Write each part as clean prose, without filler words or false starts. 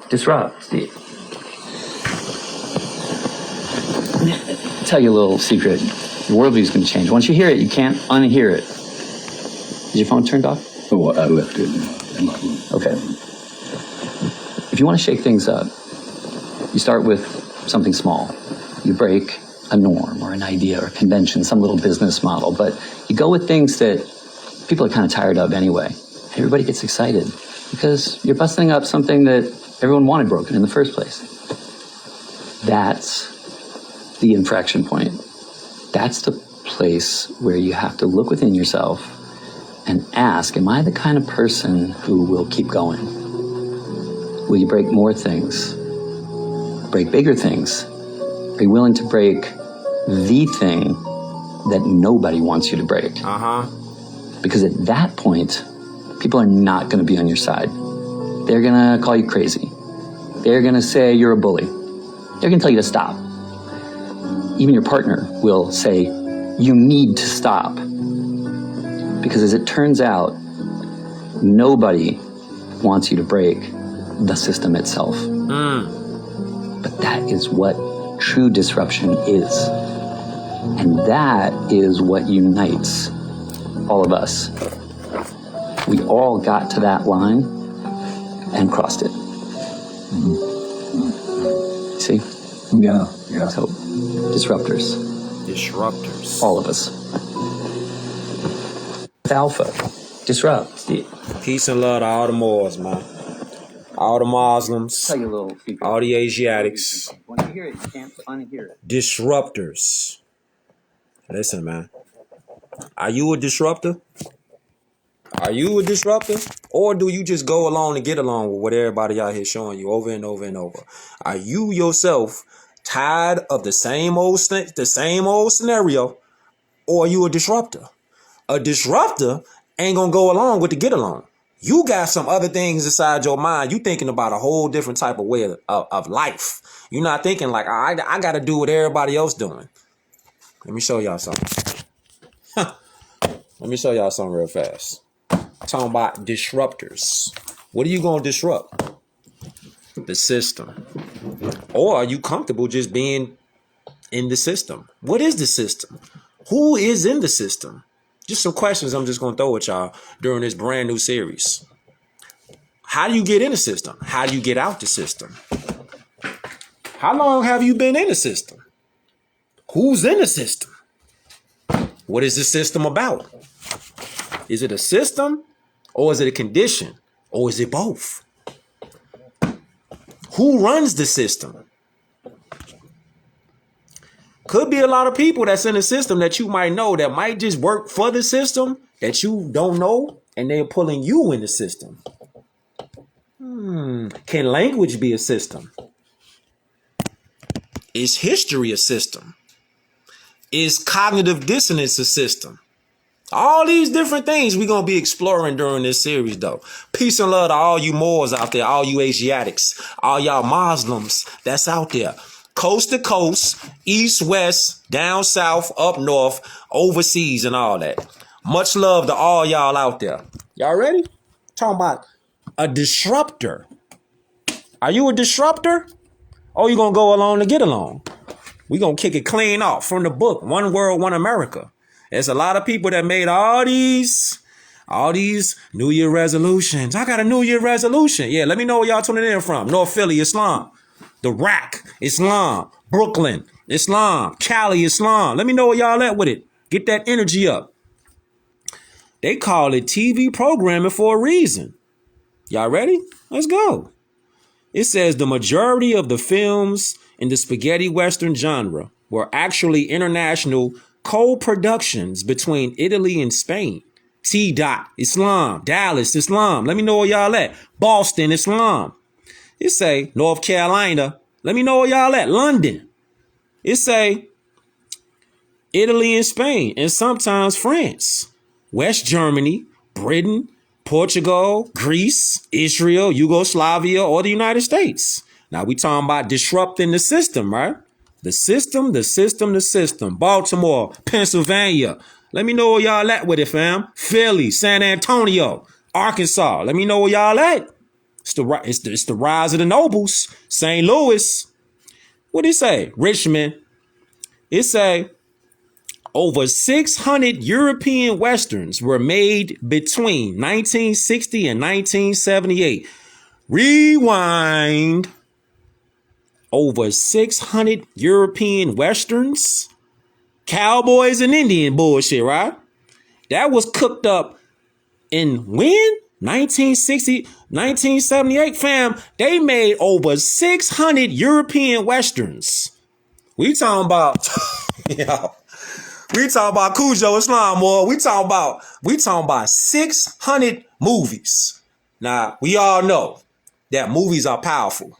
disrupt. Tell you a little secret. Your worldview is going to change. Once you hear it, you can't unhear it. Is your phone turned off? Oh, I left it. Okay. If you want to shake things up, you start with something small. You break a norm or an idea or a convention, some little business model, but you go with things that people are kind of tired of anyway. Everybody gets excited because you're busting up something that everyone wanted broken in the first place. That's the infraction point. That's the place where you have to look within yourself and ask, am I the kind of person who will keep going? Will you break more things? Break bigger things? Are you willing to break the thing that nobody wants you to break? Because at that point, people are not going to be on your side. They're going to call you crazy. They're going to say you're a bully. They're going to tell you to stop. Even your partner will say, you need to stop. Because as it turns out, nobody wants you to break the system itself. But that is what true disruption is. And that is what unites all of us. We all got to that line and crossed it. See? Yeah. So, disruptors. All of us. Alpha. Disrupt. Peace and love to all the Moors, man. All the Muslims. Tell you a little secret. All the Asiatics. When you hear it, you can't unhear it. Disruptors. Listen, man. Are you a disruptor? Are you a disruptor? Or do you just go along and get along with what everybody out here showing you over and over and over? Are you yourself tired of the same old scenario? Or are you a disruptor? A disruptor ain't gonna go along with the get along. You got some other things inside your mind. You thinking about a whole different type of way of life. You're not thinking like, I got to do what everybody else doing. Let me show y'all something. Let me show y'all something real fast. Talking about disruptors. What are you going to disrupt? The system. Or are you comfortable just being in the system? What is the system? Who is in the system? Just some questions I'm just going to throw at y'all during this brand new series. How do you get in the system? How do you get out the system? How long have you been in the system? Who's in the system? What is the system about? Is it a system or is it a condition or is it both? Who runs the system? Could be a lot of people that's in the system that you might know that might just work for the system that you don't know, and they're pulling you in the system. Can language be a system? Is history a system? Is cognitive dissonance a system? All these different things we're going to be exploring during this series, though. Peace and love to all you Moors out there, all you Asiatics, all y'all Muslims that's out there. Coast to coast, east, west, down south, up north, overseas, and all that. Much love to all y'all out there. Y'all ready? Talking about a disruptor. Are you a disruptor? Or you going to go along to get along? We're going to kick it clean off from the book, One World, One America. There's a lot of people that made all these New Year resolutions. I got a New Year resolution. Yeah, let me know where y'all tuning in from. North Philly, Islam. The Rack, Islam. Brooklyn, Islam. Cali, Islam. Let me know where y'all at with it. Get that energy up. They call it TV programming for a reason. Y'all ready? Let's go. It says the majority of the films in the spaghetti western genre were actually international co-productions between Italy and Spain. T-Dot, Islam. Dallas, Islam. Let me know where y'all at. Boston, Islam. It say North Carolina. Let me know where y'all at. London. It say Italy and Spain and sometimes France. West Germany, Britain, Portugal, Greece, Israel, Yugoslavia, or the United States. Now we talking about disrupting the system, right? The system. Baltimore, Pennsylvania. Let me know where y'all at with it, fam. Philly, San Antonio, Arkansas. Let me know where y'all at. It's the rise of the nobles. St. Louis. What did it say? Richmond. It say over 600 European Westerns were made between 1960 and 1978. Rewind. Over 600 European Westerns. Cowboys and Indian bullshit, right? That was cooked up in when? 1960, 1978, fam. They made over 600 European Westerns. We talking about, we talking about Cujo Islam, boy. We talking about 600 movies. Now, we all know that movies are powerful.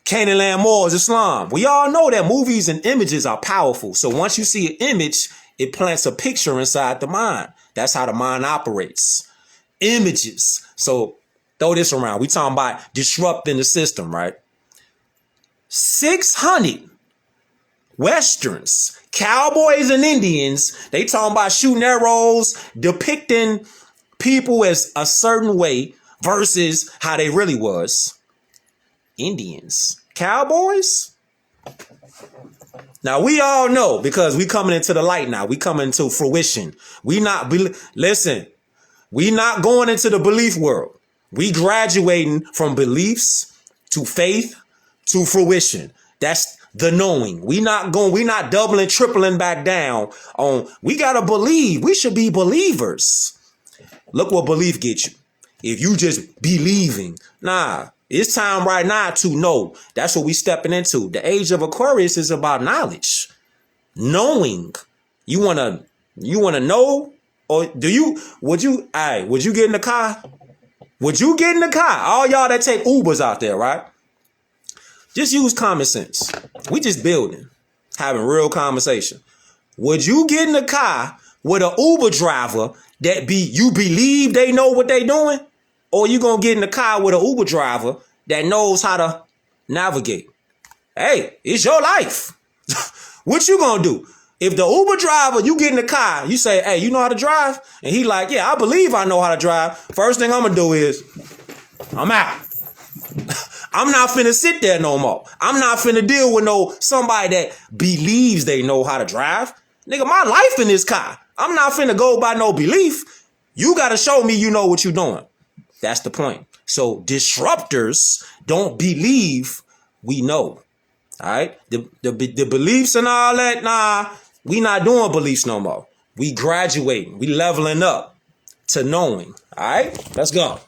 Canaan Moors, Islam. We all know that movies and images are powerful. So once you see an image, it plants a picture inside the mind. That's how the mind operates. Images. So throw this around. We talking about disrupting the system, right? 600 Westerns, cowboys and Indians. They talking about shooting arrows, depicting people as a certain way versus how they really was. Indians, cowboys. Now we all know because we coming into the light now. We coming into fruition. We not listen. We not going into the belief world. We graduating from beliefs to faith to fruition. That's the knowing. We not doubling, tripling back down on. We gotta believe. We should be believers. Look what belief gets you. If you just believing, nah. It's time right now to know. That's what we stepping into. The age of Aquarius is about knowledge. Knowing. You wanna know? Or would you get in the car? Would you get in the car? All y'all that take Ubers out there, right? Just use common sense. We just building, having real conversation. Would you get in the car with an Uber driver that you believe they know what they doing? Or you gonna get in the car with an Uber driver that knows how to navigate? Hey, it's your life. What you gonna do? If the Uber driver, you get in the car, you say, hey, you know how to drive? And he like, yeah, I believe I know how to drive. First thing I'm gonna do is, I'm out. I'm not finna sit there no more. I'm not finna deal with somebody that believes they know how to drive. Nigga, my life in this car. I'm not finna go by no belief. You gotta show me you know what you're doing. That's the point. So disruptors don't believe we know. All right. The beliefs and all that. Nah, we not doing beliefs no more. We graduating. We leveling up to knowing. All right. Let's go.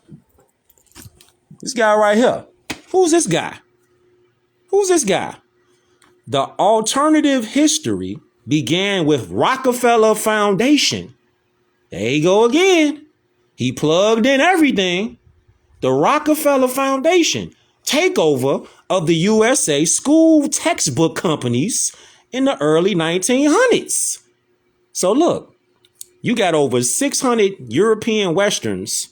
This guy right here. Who's this guy? Who's this guy? The alternative history began with Rockefeller Foundation. There you go again. He plugged in everything. The Rockefeller Foundation, takeover of the USA school textbook companies in the early 1900s. So look, you got over 600 European Westerns,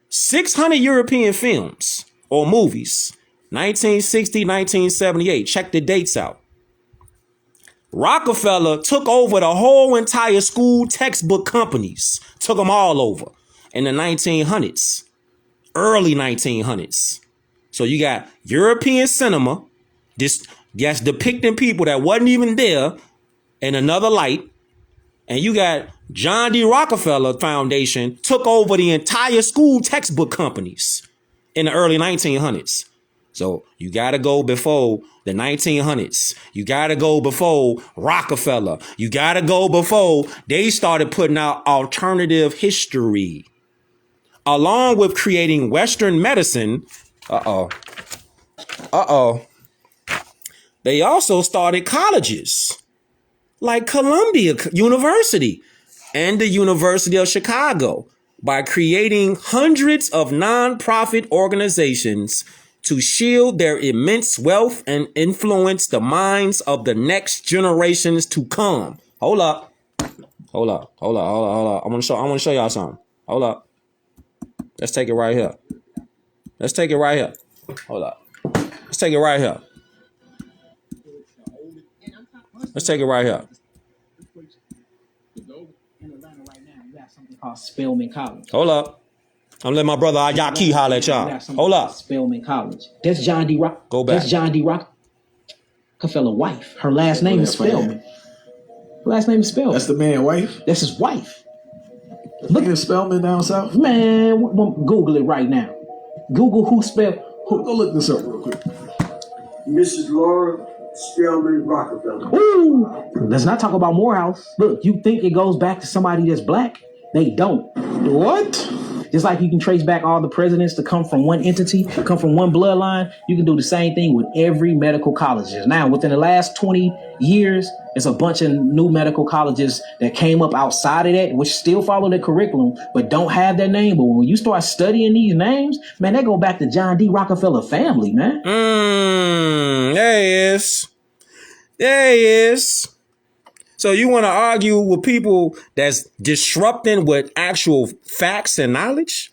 600 European films or movies, 1960, 1978. Check the dates out. Rockefeller took over the whole entire school textbook companies, took them all over in the 1900s, early 1900s. So you got European cinema, that's depicting people that wasn't even there in another light. And you got John D. Rockefeller Foundation took over the entire school textbook companies in the early 1900s. So you got to go before the 1900s. You got to go before Rockefeller. You got to go before they started putting out alternative history. Along with creating Western medicine. They also started colleges like Columbia University and the University of Chicago by creating hundreds of nonprofit organizations to shield their immense wealth and influence the minds of the next generations to come. Hold up. I want to show y'all something. Hold up. Let's take it right here. Hold up. Let's take it right here. In Atlanta right now, you have something called Spelman College. Hold up. I'm letting my brother Ayaki holler at y'all. Hold up. Spelman College. That's John D. Rock. Go back. That's John D. Rockefeller wife. Her last name is Spelman. Her last name is Spelman. That's the man's wife? That's his wife. Look at Spelman down south. Man, Google it right now. Google who spelled. Go look this up real quick. Mrs. Laura Spelman Rockefeller. Ooh, let's not talk about Morehouse. Look, you think it goes back to somebody that's black? They don't. What? Just like you can trace back all the presidents to come from one entity, come from one bloodline, you can do the same thing with every medical college. Now, within the last 20 years, there's a bunch of new medical colleges that came up outside of that, which still follow the curriculum, but don't have their name. But when you start studying these names, man, they go back to John D. Rockefeller family, man. There he is. There he is. So you want to argue with people that's disrupting with actual facts and knowledge?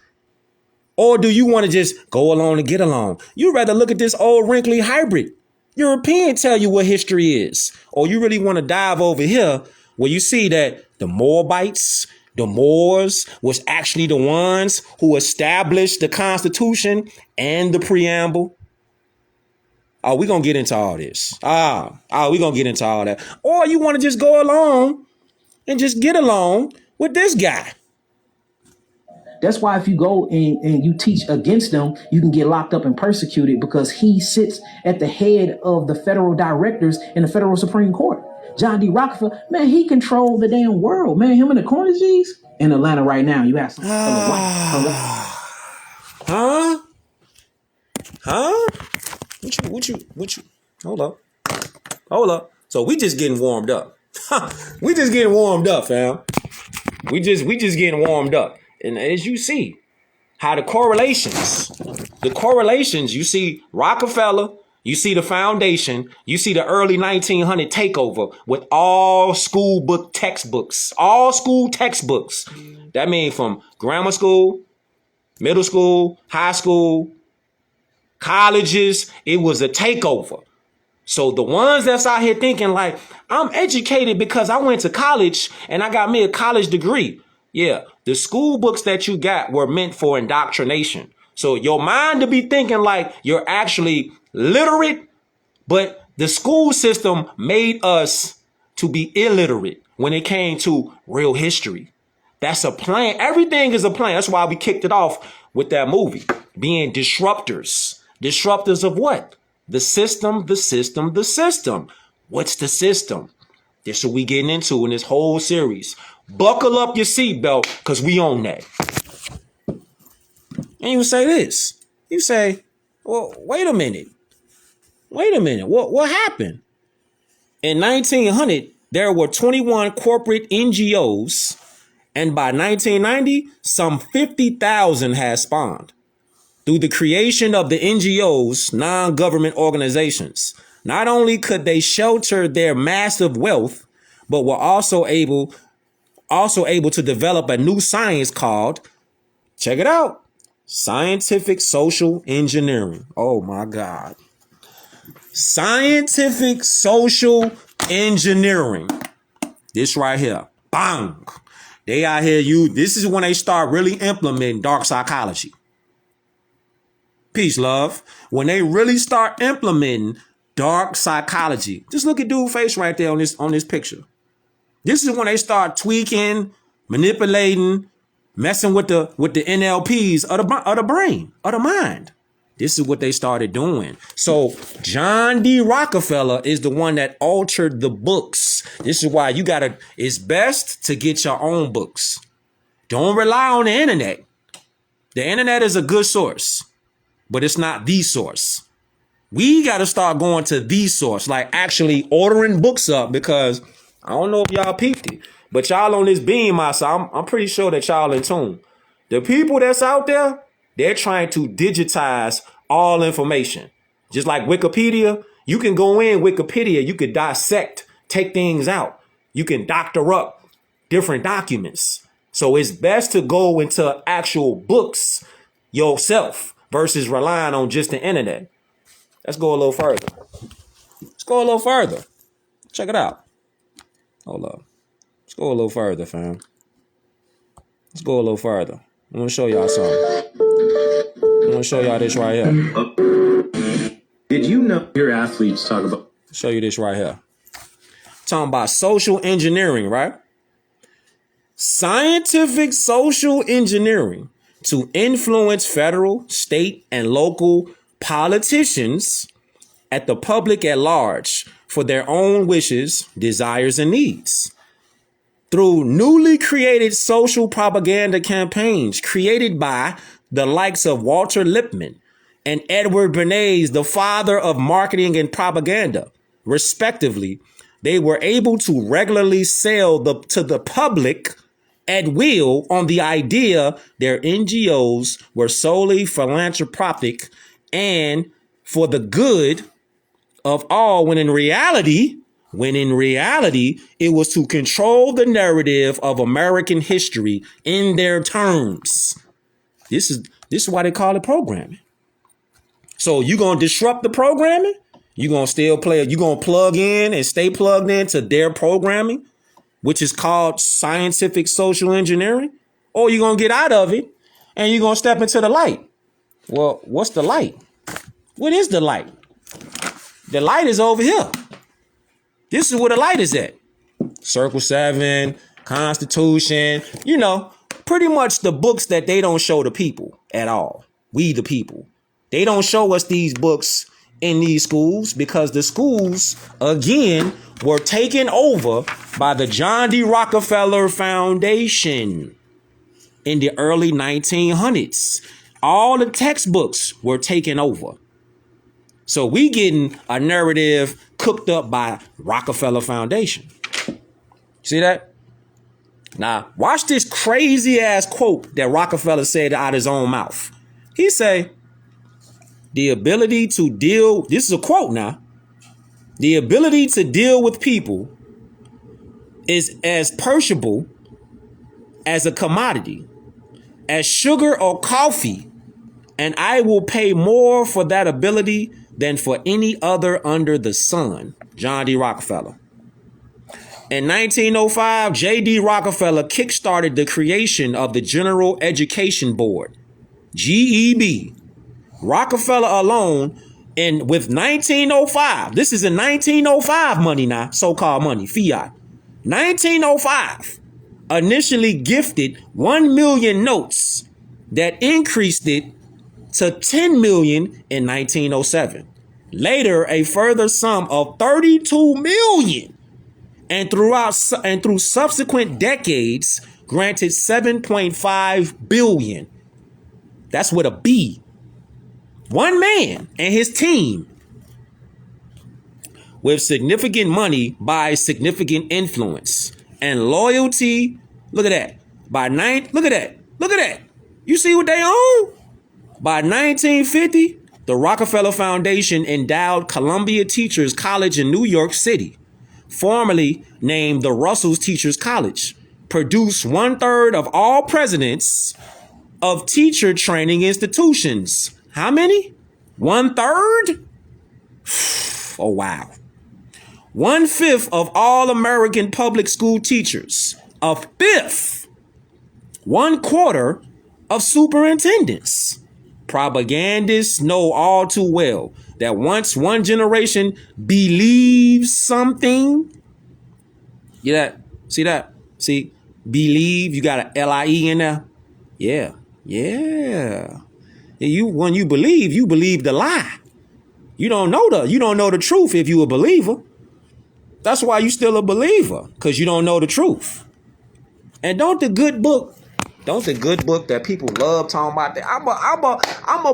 Or do you want to just go along and get along? You'd rather look at this old wrinkly hybrid. European tell you what history is. Or you really want to dive over here where you see that the Moabites, the Moors, was actually the ones who established the Constitution and the preamble. Oh, we're going to get into all this. We're going to get into all that. Or you want to just go along and just get along with this guy. That's why if you go and you teach against them, you can get locked up and persecuted because he sits at the head of the federal directors in the federal Supreme Court. John D. Rockefeller, man, he controlled the damn world, man. Him and the Corniges in Atlanta right now. You have some Huh? What you? Hold up. So we just getting warmed up. We just getting warmed up, fam. We just getting warmed up. And as you see, how the correlations, you see Rockefeller, you see the foundation, you see the early 1900 takeover with all school textbooks. That means from grammar school, middle school, high school, colleges, it was a takeover. So the ones that's out here thinking like, I'm educated because I went to college and I got me a college degree. Yeah, the school books that you got were meant for indoctrination. So your mind to be thinking like you're actually literate, but the school system made us to be illiterate when it came to real history. That's a plan. Everything is a plan. That's why we kicked it off with that movie, being disruptors. Disruptors of what? The system. What's the system? This is what we getting into in this whole series. Buckle up your seatbelt because we own that. And you say this. You say, well, wait a minute. What happened? In 1900, there were 21 corporate NGOs. And by 1990, some 50,000 had spawned. Through the creation of the NGOs, non-government organizations, not only could they shelter their massive wealth, but were also able to develop a new science called, check it out, scientific social engineering. Oh my God. Scientific social engineering. This right here. Bang. They out here, this is when they start really implementing dark psychology. Peace, love. When they really start implementing dark psychology. Just look at dude's face right there on this picture. This is when they start tweaking, manipulating, messing with the NLPs of the brain, of the mind. This is what they started doing. So John D. Rockefeller is the one that altered the books. This is why it's best to get your own books. Don't rely on the internet. The internet is a good source, but it's not the source. We got to start going to the source, like actually ordering books up, because I don't know if y'all peeped it, but y'all on this BEAMOUT, so I'm pretty sure that y'all in tune. The people that's out there, they're trying to digitize all information. Just like Wikipedia, you can go in Wikipedia, you could dissect, take things out. You can doctor up different documents. So it's best to go into actual books yourself versus relying on just the internet. Let's go a little further. Check it out. Hold up. Let's go a little further, fam. Let's go a little further. I'm gonna show y'all something. I'm gonna show y'all this right here. Did you know your athletes talk about? Show you this right here. Talking about social engineering, right? Scientific social engineering to influence federal, state, and local politicians at the public at large for their own wishes, desires, and needs. Through newly created social propaganda campaigns created by the likes of Walter Lippmann and Edward Bernays, the father of marketing and propaganda, respectively, they were able to regularly sell to the public at will on the idea their NGOs were solely philanthropic and for the good of all, when in reality, it was to control the narrative of American history in their terms. This is why they call it programming. So you gonna disrupt the programming? You gonna still play? You gonna plug in and stay plugged into their programming, which is called scientific social engineering? Or you gonna get out of it and you're gonna step into the light? Well, what's the light? What is the light? The light is over here. This is where the light is at. Circle 7, Constitution, pretty much the books that they don't show the people at all. We the people. They don't show us these books in these schools because the schools, again, were taken over by the John D. Rockefeller Foundation in the early 1900s. All the textbooks were taken over. So we getting a narrative cooked up by Rockefeller Foundation. See that? Now, watch this crazy ass quote that Rockefeller said out of his own mouth. He say, the ability to deal, this is a quote now, the ability to deal with people is as perishable as a commodity, as sugar or coffee, and I will pay more for that ability than for any other under the sun. John D. Rockefeller. In 1905, J.D. Rockefeller kickstarted the creation of the General Education Board, GEB. Rockefeller alone, and with 1905, this is in 1905 money now, so-called money, fiat. 1905, initially gifted 1 million notes that increased it to 10 million in 1907. Later, a further sum of 32 million. And through subsequent decades, granted 7.5 billion. That's with a B. One man and his team with significant money buys significant influence and loyalty. Look at that. Look at that. You see what they own? By 1950, the Rockefeller Foundation endowed Columbia Teachers College in New York City, formerly named the Russell Teachers College, produced 1/3 of all presidents of teacher training institutions. How many? 1/3? Oh, wow. 1/5 of all American public school teachers. 1/5. 1/4 of superintendents. Propagandists know all too well that once one generation believes something, see that? See, believe, you got an L-I-E in there? Yeah. When you believe the lie. You don't know the truth if you a believer. That's why you still a believer, because you don't know the truth. And don't the good book that people love talking about that I'm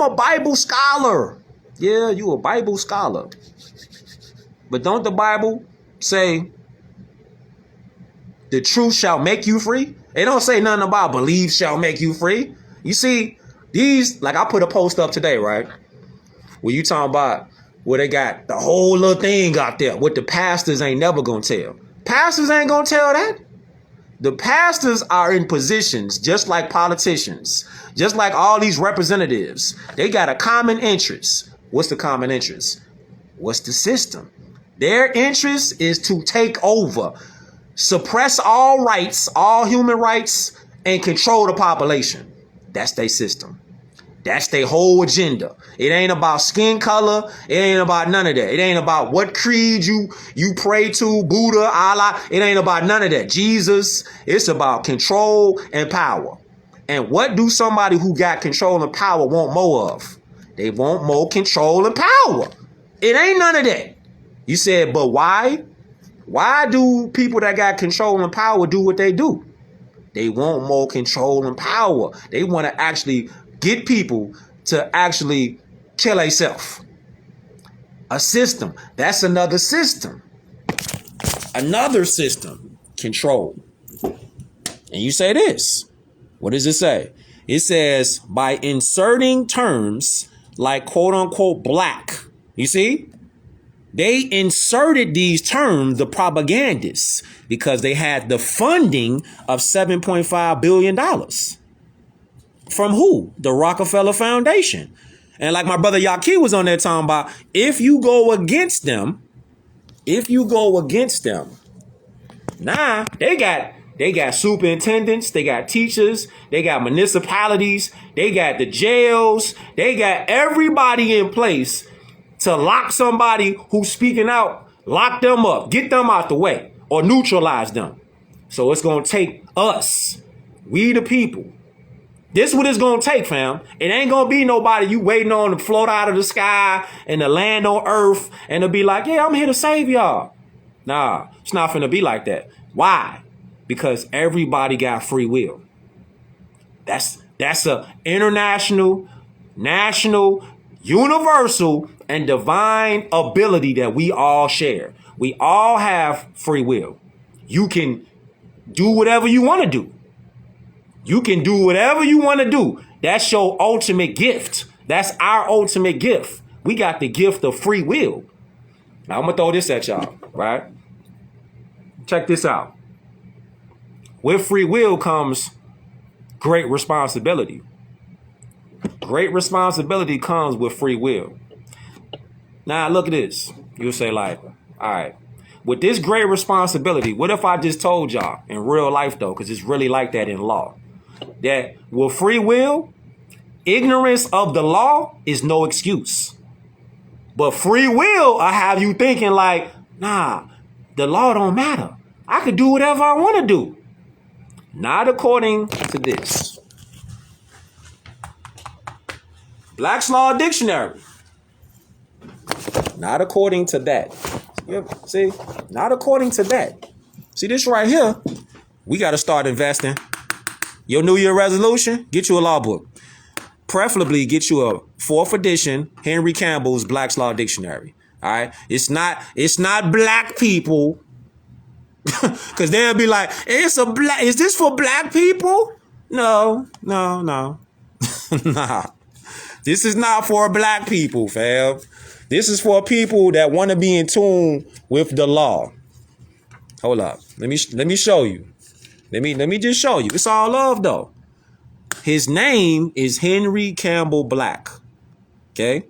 a Bible scholar. Yeah, you a Bible scholar. But don't the Bible say the truth shall make you free? It don't say nothing about believe shall make you free. You see, these, like I put a post up today, right? Where you talking about where they got the whole little thing out there, what the pastors ain't never gonna tell. Pastors ain't gonna tell that. The pastors are in positions just like politicians, just like all these representatives. They got a common interest. What's the common interest? What's the system? Their interest is to take over, suppress all rights, all human rights, and control the population. That's their system. That's their whole agenda. It ain't about skin color. It ain't about none of that. It ain't about what creed you pray to, Buddha, Allah. It ain't about none of that. Jesus. It's about control and power. And what do somebody who got control and power want more of? They want more control and power. It ain't none of that. You said, but why? Why do people that got control and power do what they do? They want more control and power. They want to actually get people to actually kill themselves. A system. That's another system. Another system. Control. And you say this. What does it say? It says by inserting terms like quote unquote black. You see? They inserted these terms, the propagandists, because they had the funding of $7.5 billion. From who? The Rockefeller Foundation. And like my brother Yaki was on there talking about, if you go against them, nah, they got superintendents, they got teachers, they got municipalities, they got the jails, they got everybody in place to lock somebody who's speaking out, lock them up, get them out the way, or neutralize them. So it's going to take us, we the people. This is what it's going to take, fam. It ain't going to be nobody you waiting on to float out of the sky and to land on earth and to be like, yeah, I'm here to save y'all. Nah, it's not finna be like that. Why? Because everybody got free will. That's a international, national, universal, and divine ability that we all share. We all have free will. You can do whatever you want to do. You can do whatever you want to do. That's your ultimate gift. That's our ultimate gift. We got the gift of free will. Now I'm going to throw this at y'all, right? Check this out. With free will comes great responsibility. Great responsibility comes with free will. Now look at this. You'll say like, all right, with this great responsibility, what if I just told y'all in real life though, because it's really like that in law, that with free will, ignorance of the law is no excuse. But free will, I have you thinking like, nah, the law don't matter. I could do whatever I want to do. Not according to this. Black's Law Dictionary. Not according to that. See, not according to that. See this right here. We got to start investing. Your New Year resolution, get you a law book. Preferably get you a 4th edition Henry Campbell's Black's Law Dictionary. All right. It's not black people. Because they'll be like, is this for black people? No. Nah. This is not for black people, fam. This is for people that want to be in tune with the law. Hold up. Let me show you. Let me just show you. It's all love though. His name is Henry Campbell Black. Okay?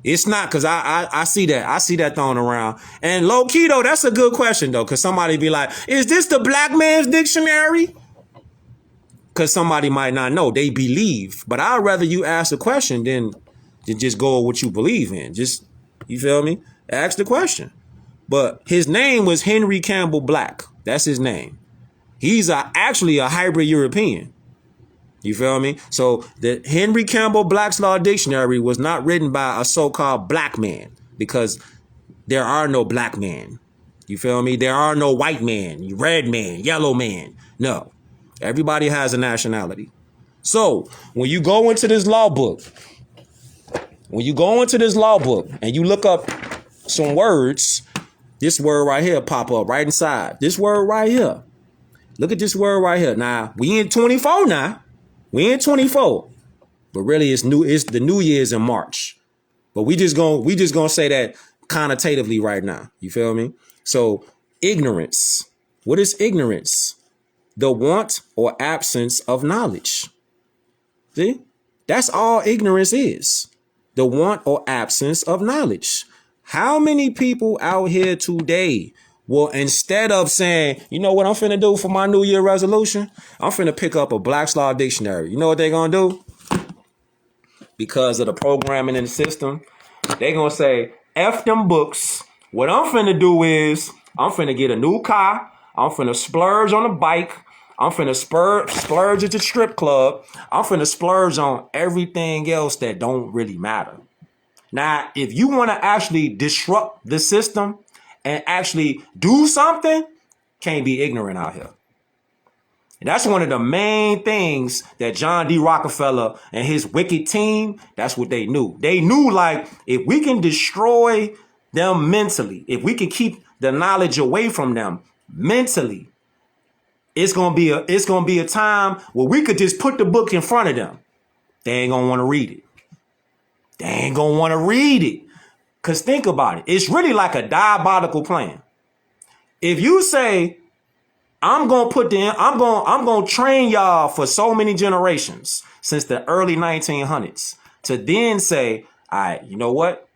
It's not, because I see that. I see that thrown around. And low key though, that's a good question though, because somebody be like, is this the black man's dictionary? Because somebody might not know. They believe. But I'd rather you ask a question than just go with what you believe in. Just, you feel me? Ask the question. But his name was Henry Campbell Black. That's his name. He's actually a hybrid European. You feel me? So the Henry Campbell Black's Law Dictionary was not written by a so-called black man, because there are no black men. You feel me? There are no white man, red man, yellow man. No. Everybody has a nationality. So when you go into this law book, and you look up some words, this word right here pop up right inside. This word right here. Look at this word right here. Now, we in 24 now. We in 24. But really it's the New Year's in March. But we just gonna say that connotatively right now. You feel me? So ignorance. What is ignorance? The want or absence of knowledge. See? That's all ignorance is. The want or absence of knowledge. How many people out here today Well, instead of saying, you know what I'm finna do for my New Year resolution? I'm finna pick up a Black's Law Dictionary. You know what they're gonna do? Because of the programming in the system, they're gonna say, F them books. What I'm finna do is, I'm finna get a new car. I'm finna splurge on a bike. I'm finna splurge at the strip club. I'm finna splurge on everything else that don't really matter. Now, if you want to actually disrupt the system and actually do something, can't be ignorant out here. And that's one of the main things that John D. Rockefeller and his wicked team, that's what they knew. They knew, like, if we can destroy them mentally, if we can keep the knowledge away from them mentally, it's gonna be a time where we could just put the book in front of them. They ain't gonna want to read it. They ain't gonna want to read it. Cause think about it. It's really like a diabolical plan. If you say, I'm gonna train y'all for so many generations since the early 1900s to then say, all right, you know what?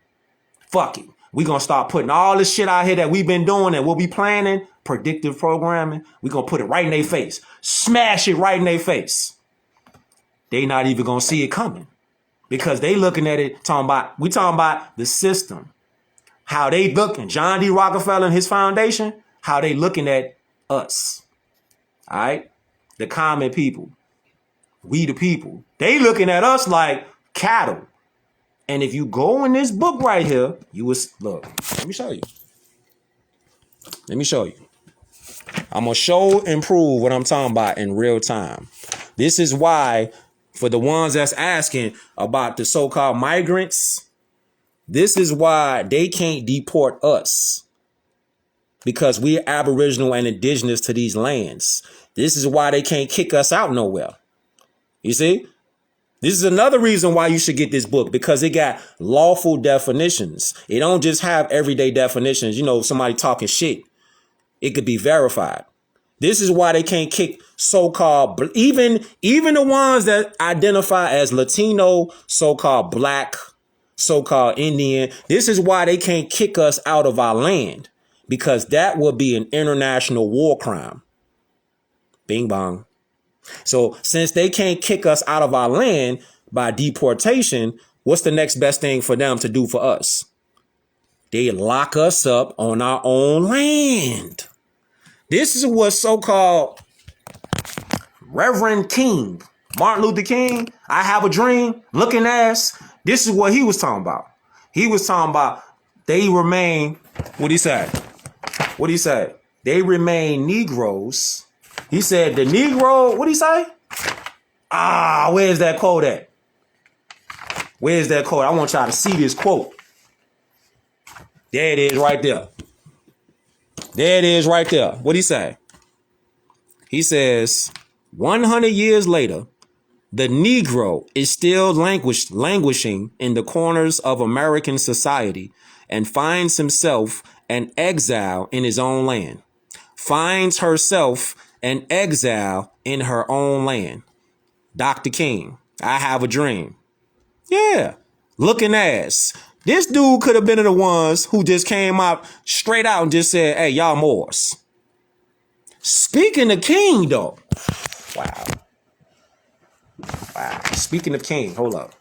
Fuck it. We're gonna start putting all this shit out here that we've been doing and we'll be planning, predictive programming. We're gonna put it right in their face. Smash it right in their face. They not even gonna see it coming. Because they looking at it, talking about the system. How they looking. John D. Rockefeller and his foundation, how they looking at us. All right? The common people. We the people. They looking at us like cattle. And if you go in this book right here, you will look. Let me show you. I'm going to show and prove what I'm talking about in real time. This is why, for the ones that's asking about the so-called migrants, this is why they can't deport us. Because we're Aboriginal and indigenous to these lands. This is why they can't kick us out nowhere. You see? This is another reason why you should get this book, because it got lawful definitions. It don't just have everyday definitions. You know, somebody talking shit. It could be verified. This is why they can't kick so-called, even the ones that identify as Latino, so-called black, so-called Indian. This is why they can't kick us out of our land, because that would be an international war crime. Bing bong. So since they can't kick us out of our land by deportation, what's the next best thing for them to do for us? They lock us up on our own land. This is what so-called Reverend King, Martin Luther King, I Have a Dream, looking ass. This is what he was talking about. He was talking about they remain, what'd he say? They remain Negroes. He said the Negro, what'd he say? Where's that quote at? I want y'all to see this quote. There it is right there. What'd he say? He says, 100 years later, the Negro is still languishing in the corners of American society and finds himself an exile in his own land. Finds herself an exile in her own land. Dr. King, I Have a Dream. Yeah, looking ass. This dude could have been the ones who just came out straight out and just said, hey, y'all Moors. Speaking of King, though. Wow. Speaking of King, hold up.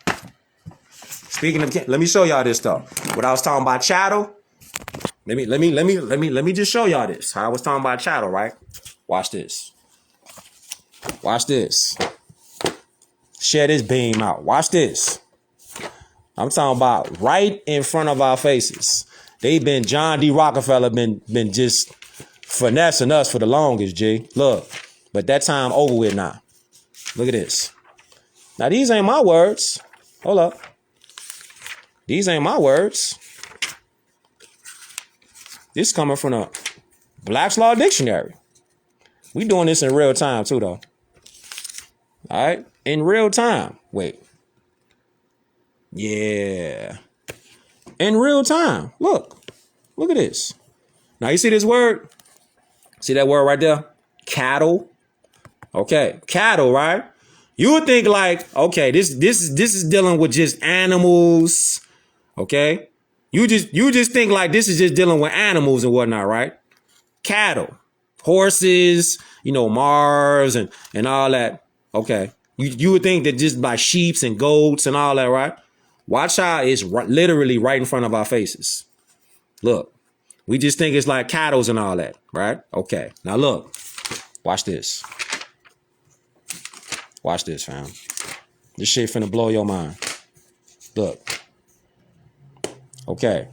Speaking of King, let me show y'all this stuff. What I was talking about Chattel. Let me just show y'all this. How I was talking about Chattel, right? Watch this. Share this beam out. Watch this. I'm talking about right in front of our faces. John D. Rockefeller been just finessing us for the longest, G. Look, but that time over with now. Look at this. Now, these ain't my words. Hold up. These ain't my words. This coming from a Black's Law Dictionary. We doing this in real time too, though. All right, in real time. Wait. Yeah. In real time. Look at this. Now you see this word? See that word right there? Cattle. Okay, cattle, right? You would think like, okay, this is dealing with just animals. Okay, you just think like this is just dealing with animals and whatnot, right? cattle, horses, Mars and all that. Okay. You would think that just by sheeps and goats and all that, right? Watch how it's literally right in front of our faces. Look, we just think it's like cattle and all that, right? Okay. Now look, watch this. Watch this, fam. This shit finna blow your mind. Look. Okay.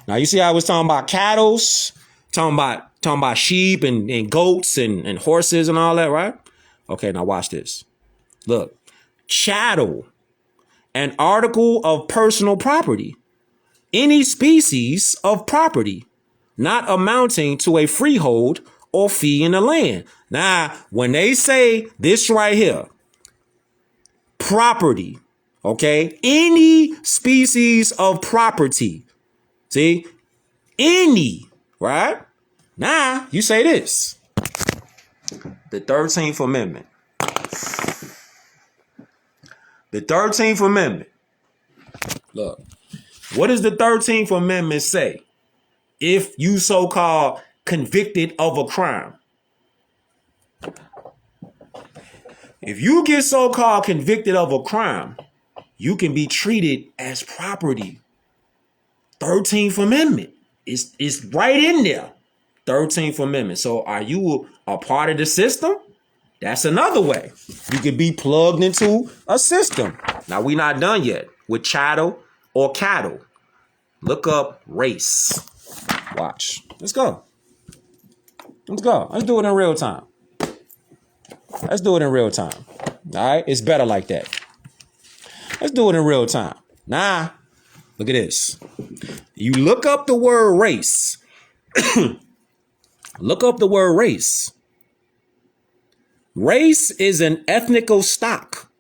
Now you see how I was talking about cattle, talking about sheep and goats and horses and all that, right? Okay, now watch this. Look. Chattel, an article of personal property. Any species of property not amounting to a freehold or fee in the land. Now, when they say this right here, property, okay? Any species of property. See? Any, right? Now, you say this. The 13th Amendment. The 13th Amendment. Look, what does the 13th Amendment say? If you so-called convicted of a crime. If you get so-called convicted of a crime, you can be treated as property. 13th Amendment. It's right in there. 13th Amendment. So are you a part of the system? That's another way. You could be plugged into a system. Now, we're not done yet with chattel or cattle. Look up race. Watch. Let's go. Let's go. Let's do it in real time. Let's do it in real time. All right? It's better like that. Let's do it in real time. Nah. Look at this. You look up the word race. Look up the word race. Race is an ethnical stock,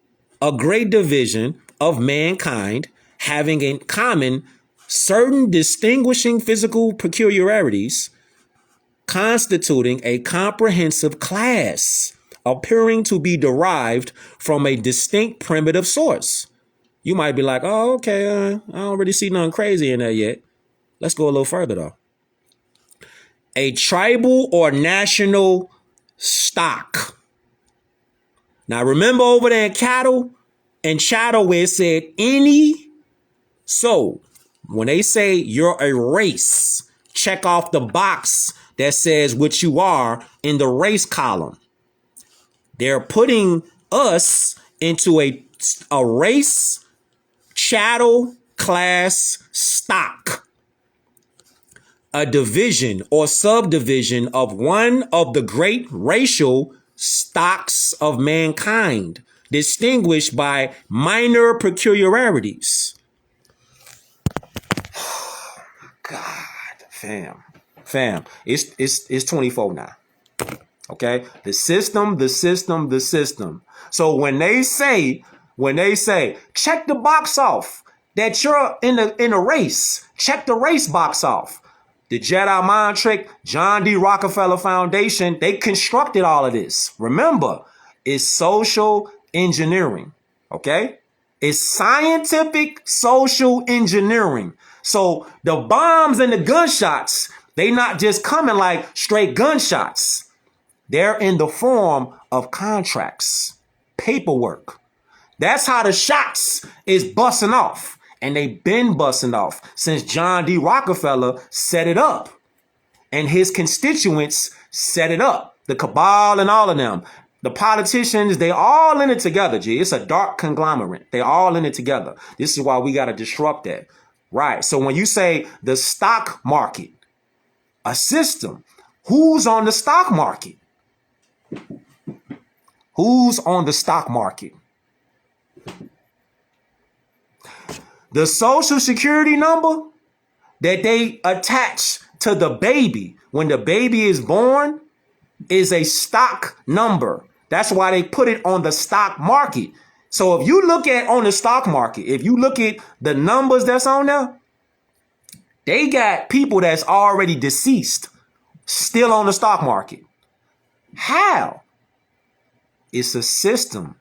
a great division of mankind having in common certain distinguishing physical peculiarities, constituting a comprehensive class, appearing to be derived from a distinct primitive source. You might be like, oh, okay, I don't really see nothing crazy in there yet. Let's go a little further, though. A tribal or national stock. Now, remember over there in cattle and chattel where it said any. So when they say you're a race, check off the box that says what you are in the race column. They're putting us into a race chattel class stock, a division or subdivision of one of the great racial stocks of mankind, distinguished by minor peculiarities. God, fam, it's 24 now. Okay, the system. So when they say, check the box off that you're in a race, check the race box off. The Jedi mind trick, John D. Rockefeller Foundation, they constructed all of this. Remember, it's social engineering. Okay, it's scientific social engineering. So the bombs and the gunshots, they not just coming like straight gunshots. They're in the form of contracts, paperwork. That's how the shots is busting off. And they've been busting off since John D. Rockefeller set it up. And his constituents set it up. The cabal and all of them. The politicians, they all in it together, G. It's a dark conglomerate. They all in it together. This is why we got to disrupt that. Right. So when you say the stock market, a system, who's on the stock market? Who's on the stock market? The social security number that they attach to the baby when the baby is born is a stock number. That's why they put it on the stock market. So if you look at on the stock market, if you look at the numbers that's on there, they got people that's already deceased still on the stock market. How? It's a system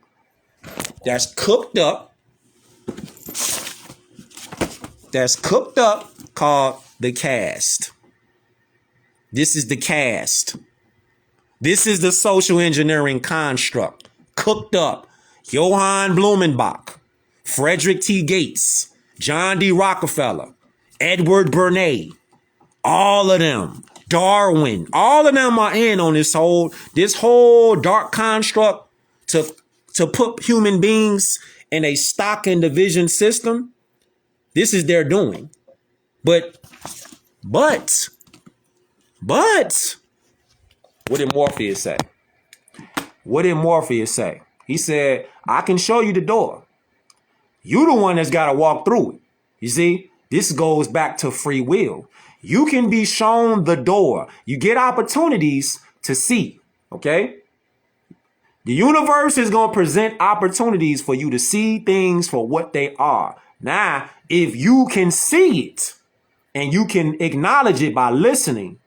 that's cooked up. Called the caste. This is the caste. This is the social engineering construct cooked up. Johann Blumenbach, Frederick T. Gates, John D. Rockefeller, Edward Bernays, all of them, Darwin, all of them are in on this whole dark construct to put human beings in a stock and division system. This is their doing. But what did Morpheus say? What did Morpheus say? He said, I can show you the door. You the one that's got to walk through it. You see, this goes back to free will. You can be shown the door. You get opportunities to see, okay? The universe is going to present opportunities for you to see things for what they are. Now, if you can see it and you can acknowledge it by listening,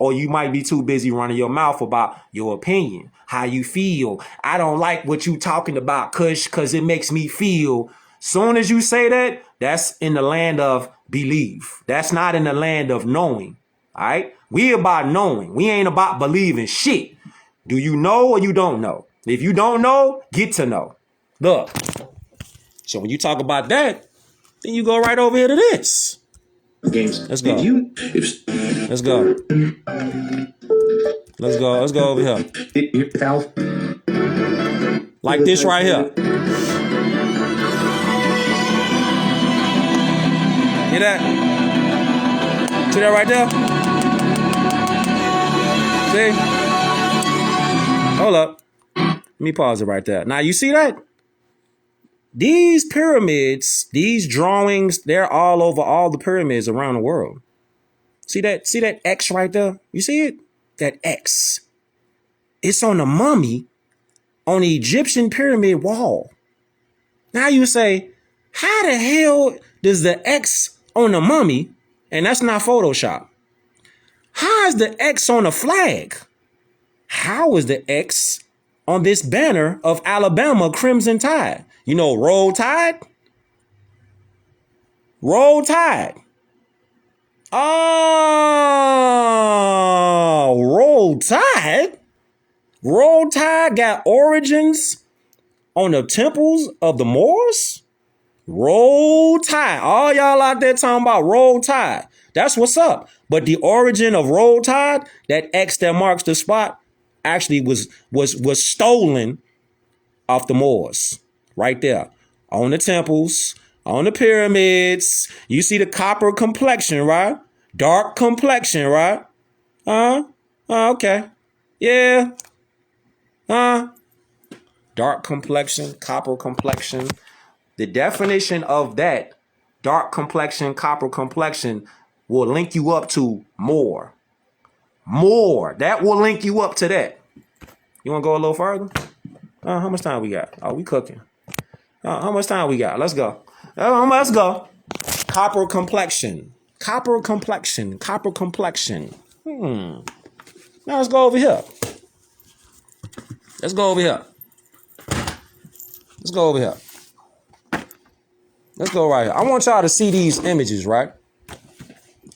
or you might be too busy running your mouth about your opinion, how you feel. I don't like what you talking about, Kush, because it makes me feel. Soon as you say that, that's in the land of belief. That's not in the land of knowing. All right? We about knowing. We ain't about believing shit. Do you know or you don't know? If you don't know, get to know. Look. So when you talk about that, then you go right over here to this. Games. Let's go. Let's go. Let's go over here. Like this right here. Hear that? See that right there? See? Hold up. Let me pause it right there. Now you see that? These pyramids, these drawings, they're all over all the pyramids around the world. See that X right there? You see it? That X. It's on the mummy on the Egyptian pyramid wall. Now you say, how the hell does the X on the mummy, and that's not Photoshop, how is the X on the flag? How is the X on this banner of Alabama Crimson Tide? You know, Roll Tide? Roll Tide. Oh, Roll Tide? Roll Tide got origins on the temples of the Moors? Roll Tide. All y'all out there talking about Roll Tide. That's what's up. But the origin of Roll Tide, that X that marks the spot, actually was stolen off the Moors. Right there. On the temples, on the pyramids. You see the copper complexion, right? Dark complexion, right? Okay. Yeah. Dark complexion, copper complexion. The definition of that, dark complexion, copper complexion, will link you up to more. More. That will link you up to that. You want to go a little further? How much time we got? Oh, we cooking. How much time we got? Let's go. Let's go. Copper complexion. Copper complexion. Copper complexion. Now let's go over here. Let's go over here. Let's go over here. Let's go right here. I want y'all to see these images, right?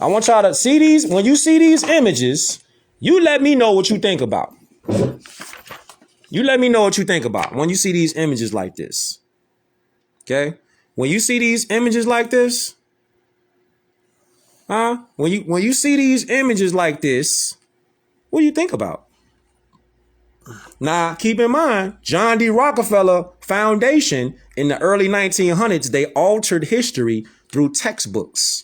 I want y'all to see these. When you see these images, you let me know what you think about. You let me know what you think about when you see these images like this. Okay? When you see these images like this, when you see these images like this, what do you think about? Now, keep in mind, John D. Rockefeller Foundation in the early 1900s, they altered history through textbooks.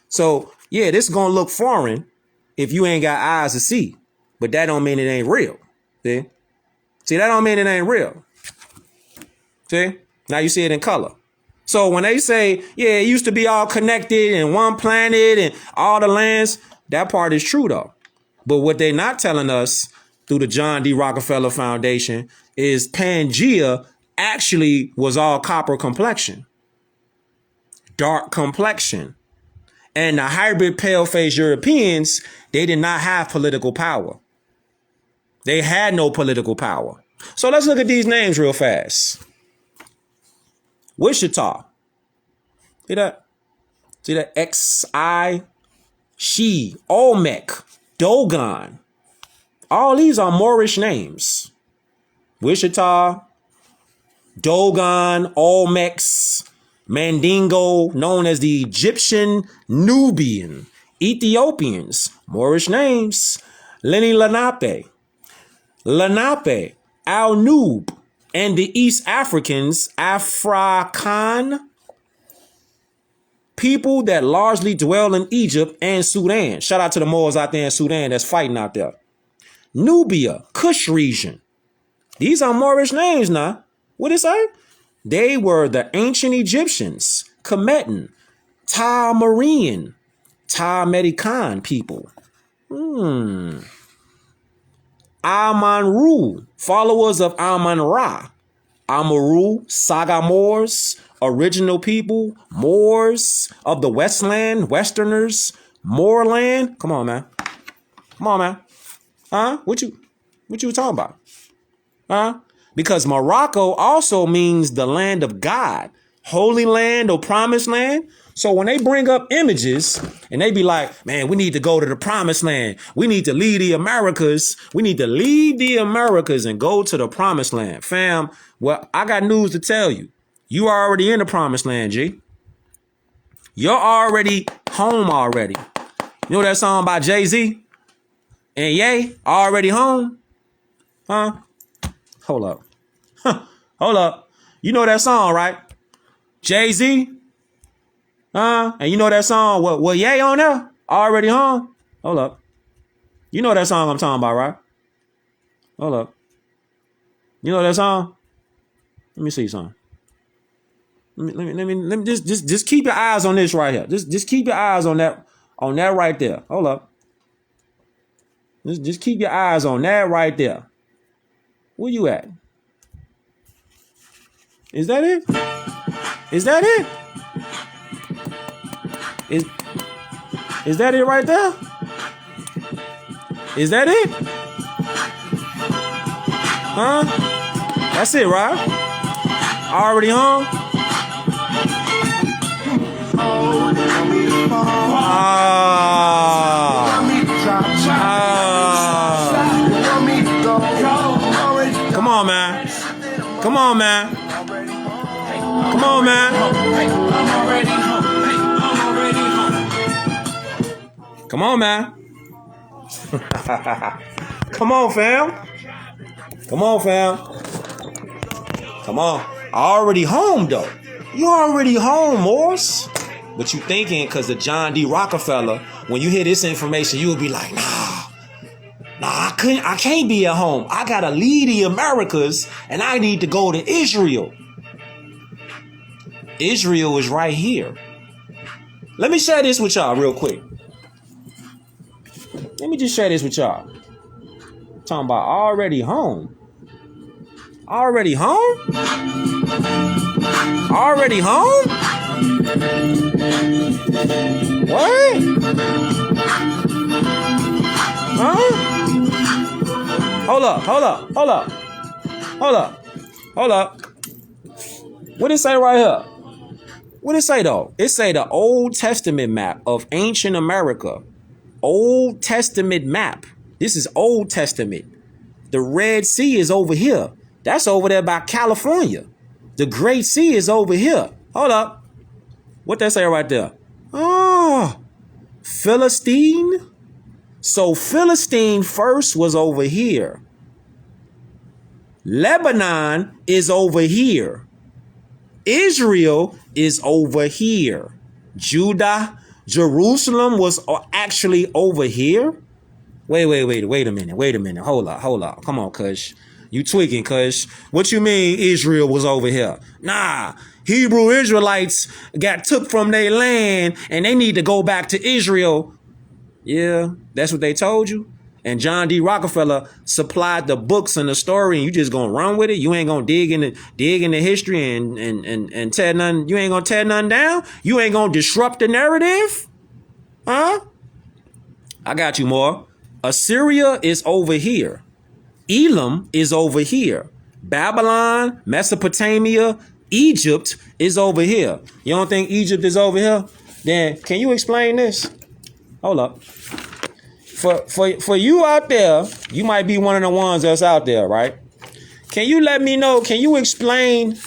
So, yeah, this is going to look foreign if you ain't got eyes to see, but that don't mean it ain't real. See, that don't mean it ain't real. See? Now you see it in color. So when they say, yeah, it used to be all connected in one planet and all the lands, that part is true though. But what they're not telling us through the John D. Rockefeller Foundation is Pangea actually was all copper complexion, dark complexion. And the hybrid pale-faced Europeans, they did not have political power. They had no political power. So let's look at these names real fast. Wichita. See that? See that? Xi, She, Olmec. Dogon. All these are Moorish names. Wichita, Dogon, Olmecs, Mandingo, known as the Egyptian Nubian, Ethiopians, Moorish names, Lenni Lenape, Al-Nub, and the East Africans, Afrikaan, people that largely dwell in Egypt and Sudan. Shout out to the Moors out there in Sudan that's fighting out there. Nubia, Kush region. These are Moorish names now. What it say? They were the ancient Egyptians, Kemetan, Ta-Marian, Ta-Medican people. Aman-Ra, followers of Aman-Ra. Amaru, Saga Moors, original people, Moors of the Westland, Westerners, Moorland. Come on, man. Come on, man. Huh? What you talking about? Huh? Because Morocco also means the land of God, Holy Land or Promised Land. So when they bring up images and they be like, man, we need to go to the Promised Land. We need to leave the Americas. We need to leave the Americas and go to the Promised Land. Fam, well, I got news to tell you. You are already in the Promised Land, G. You're already home already. You know that song by Jay-Z? And Ye, already home? Huh? Hold up. Hold up. You know that song, right? Jay-Z? And you know that song, what Ye on there? Already home? Hold up. You know that song I'm talking about, right? Hold up. You know that song? Let me see something. Let me just keep your eyes on this right here. Just keep your eyes on that right there. Hold up. Just keep your eyes on that right there. Where you at? Is that it? Is that it? Is that it right there? Is that it? Huh? That's it, right? Already home? Come on, man. Come on, man. Come on, man. Come on, man. Come on, fam. Come on, fam. Come on. Already home, though. You already home, Moors. But you thinking because of John D. Rockefeller, when you hear this information, you will be like, I can't be at home. I gotta leave the Americas and I need to go to Israel. Israel is right here. Let me share this with y'all real quick. Let me just share this with y'all. Talking about already home. Already home? Already home? What? Huh? Hold up. What it say right here? What it say though? It say the Old Testament map of ancient America. Old Testament map. This is Old Testament. The Red Sea is over here. That's over there by California. The Great Sea is over here. Hold up. What that say right there? Oh, Philistine. So Philistine first was over here. Lebanon is over here. Israel is over here. Judah, Jerusalem was actually over here. Wait a minute. Hold up. Come on, Cush. You tweaking, Cush. What you mean Israel was over here? Nah, Hebrew Israelites got took from their land and they need to go back to Israel. Yeah, that's what they told you. And John D. Rockefeller supplied the books and the story, and you just gonna run with it. You ain't gonna dig into history and tear nothing. You ain't gonna tear nothing down. You ain't gonna disrupt the narrative, huh? I got you, more. Assyria is over here. Elam is over here. Babylon, Mesopotamia, Egypt is over here. You don't think Egypt is over here? Then can you explain this? Hold up. for you out there, you might be one of the ones that's out there, right? Can you let me know? Can you explain?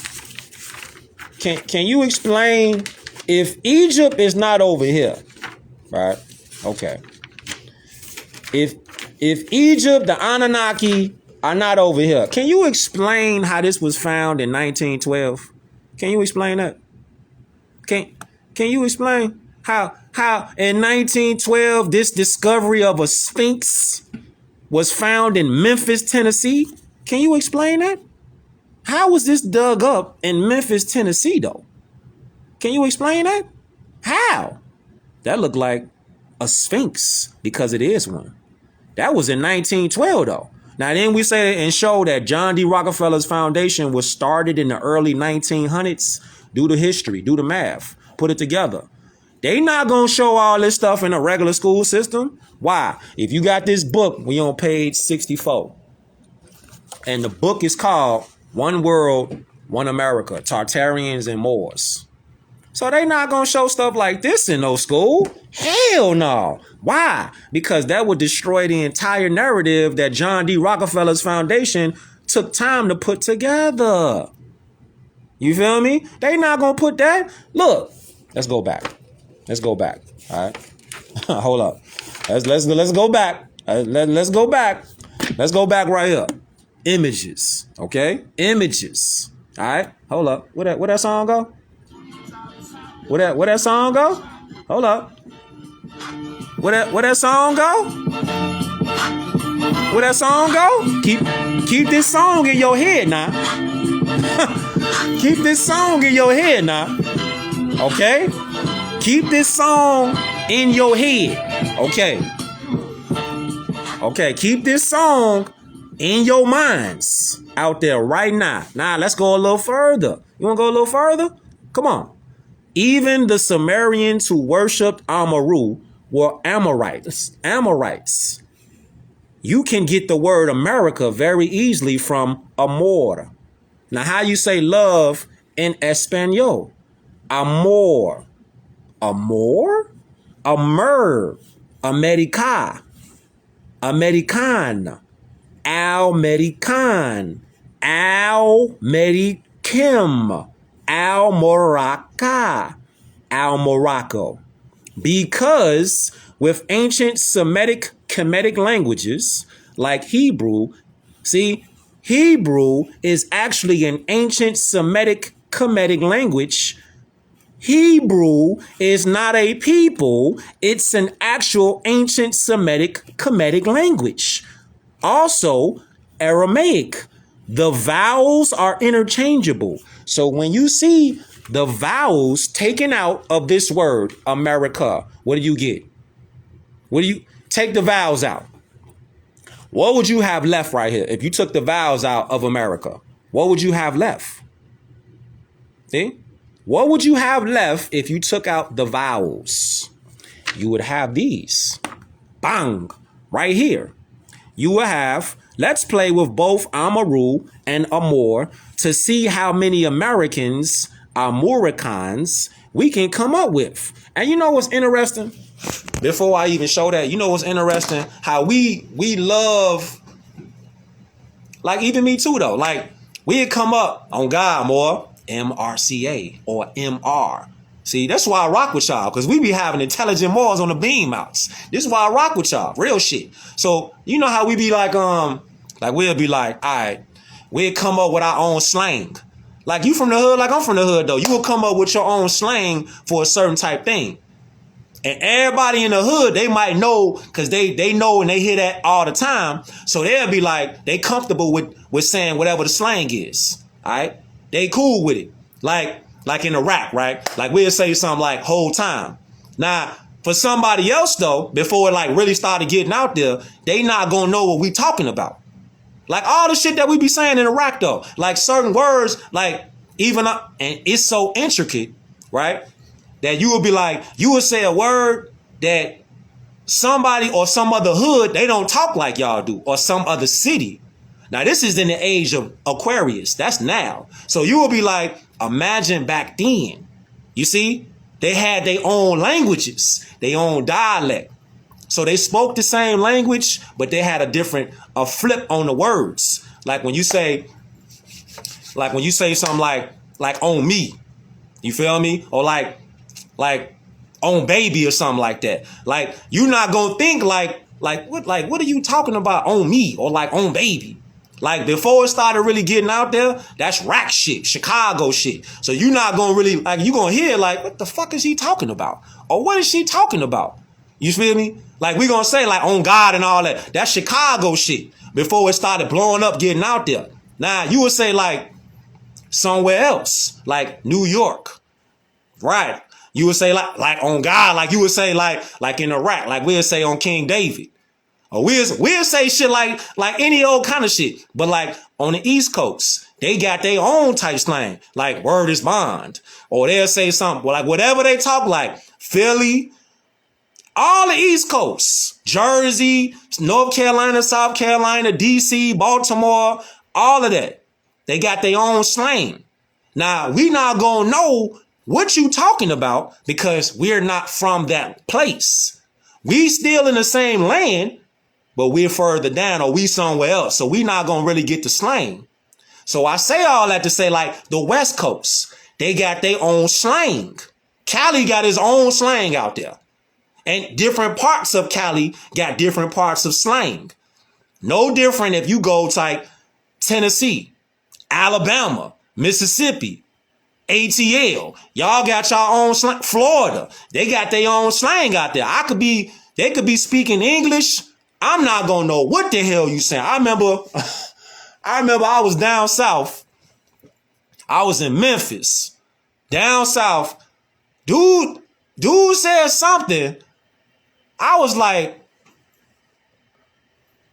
Can you explain if Egypt is not over here, right? Okay. If Egypt, the Anunnaki are not over here, can you explain how this was found in 1912? Can you explain that? Can you explain how in 1912 this discovery of a Sphinx was found in Memphis, Tennessee? Can you explain that? How was this dug up in Memphis, Tennessee, though? Can you explain that? How? That looked like a Sphinx because it is one. That was in 1912, though. Now, then we say and show that John D. Rockefeller's foundation was started in the early 1900s. Do the history, do the math, put it together. They not going to show all this stuff in a regular school system. Why? If you got this book, we on page 64. And the book is called One World, One America, Tartarians and Moors. So they not going to show stuff like this in no school. Hell no. Why? Because that would destroy the entire narrative that John D. Rockefeller's foundation took time to put together. You feel me? They not going to put that. Look, let's go back. Let's go back. All right. Hold up. Let's go back. Let's go back. Let's go back right here. Images. Okay? Images. All right. Hold up. Where that song go? Where that song go? Hold up. Where that song go? Where that song go? Keep this song in your head now. Keep this song in your head now. Okay? Keep this song in your head. Okay. Okay, keep this song in your minds out there right now. Now, let's go a little further. You want to go a little further? Come on. Even the Sumerians who worshipped Amaru were Amorites. Amorites. You can get the word America very easily from amor. Now, how you say love in Espanol? Amor. Amor? Amer. America. American. Al-American. Al-Americam. Al-Morocca. Al-Morocco. Because with ancient Semitic Kemetic languages like Hebrew, see, Hebrew is actually an ancient Semitic Kemetic language. Hebrew is not a people, it's an actual ancient Semitic Kemetic language. Also, Aramaic. The vowels are interchangeable. So when you see the vowels taken out of this word, America, what do you get? What do you take the vowels out? What would you have left right here? If you took the vowels out of America, what would you have left? See? What would you have left if you took out the vowels? You would have these. Bang! Right here. You will have, let's play with both Amaru and Amor to see how many Americans, Amoricans, we can come up with. And you know what's interesting? Before I even show that, you know what's interesting? How we love, like even me too though, like we'd come up on God more, MRCA or MR. See, that's why I rock with y'all, because we be having intelligent Moors on the BEAMOUTs. This is why I rock with y'all, real shit. So, you know how we be like we'll be like, all right, we'll come up with our own slang. Like you from the hood, like I'm from the hood though. You will come up with your own slang for a certain type thing. And everybody in the hood, they might know, because they know and they hear that all the time. So they'll be like, they comfortable with saying whatever the slang is. All right? They cool with it. Like in a rap, right? Like we'll say something like whole time. Now, for somebody else though, before it like really started getting out there, they not gonna know what we talking about. Like all the shit that we be saying in Iraq though, like certain words, like even and it's so intricate, right? That you would be like, you would say a word that somebody or some other hood, they don't talk like y'all do, or some other city. Now, this is in the age of Aquarius. That's now. So you will be like, imagine back then. You see, they had their own languages, their own dialect. So they spoke the same language, but they had a flip on the words. Like when you say something like on me, you feel me? Or like on baby or something like that. Like you're not gonna think like what are you talking about on me or like on baby? Like before it started really getting out there, that's rack shit, Chicago shit. So you're not gonna really you gonna hear like what the fuck is he talking about? Or what is she talking about? You feel me? Like we gonna say like on God and all that. That's Chicago shit before it started blowing up, getting out there. Now you would say like somewhere else, like New York, right? You would say like on God, like you would say like in Iraq, like we'll say on King David. Or we'll say shit like any old kind of shit. But like on the East Coast, they got their own type slang, like word is bond. Or they'll say something like whatever they talk like. Philly, all the East Coast, Jersey, North Carolina, South Carolina, DC, Baltimore, all of that. They got their own slang. Now, we not gonna know what you talking about because we're not from that place. We still in the same land, but we're further down or we somewhere else. So we not going to really get the slang. So I say all that to say like the West Coast, they got their own slang. Cali got his own slang out there. And different parts of Cali got different parts of slang. No different if you go to like Tennessee, Alabama, Mississippi, ATL. Y'all got your own slang. Florida, they got their own slang out there. They could be speaking English. I'm not gonna know what the hell you saying. I remember I was down south. I was in Memphis. Down south. Dude said something. I was like,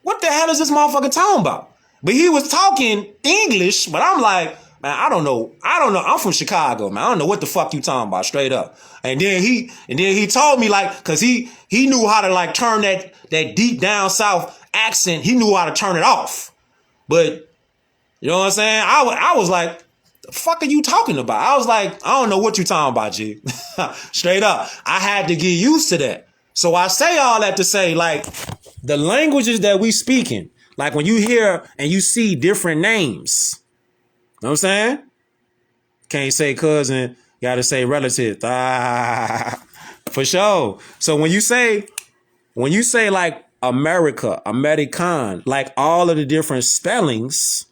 what the hell is this motherfucker talking about? But he was talking English, but I'm like, man, I don't know. I'm from Chicago, man. I don't know what the fuck you talking about, straight up. And then he told me like, cause he knew how to like turn that deep down south accent. He knew how to turn it off. But you know what I'm saying? I was like, the fuck are you talking about? I was like, I don't know what you talking about, G. Straight up. I had to get used to that. So I say all that to say like the languages that we speaking, like when you hear and you see different names, know what I'm saying? Can't say cousin, gotta say relative. For sure. So when you say like America, American, like all of the different spellings,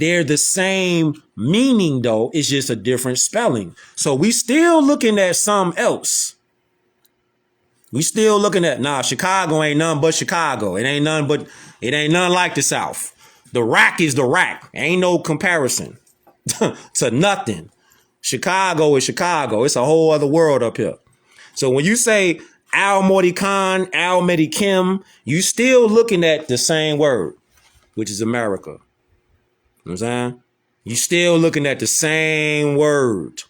they're the same meaning though. It's just a different spelling. So we still looking at something else. We still looking at, Chicago ain't nothing but Chicago. It ain't nothing like the South. The rack is the rack. Ain't no comparison to nothing. Chicago is Chicago. It's a whole other world up here. So when you say Al Mordikan, Al Medikim, you still looking at the same word, which is America. You know what I'm saying? You still looking at the same word.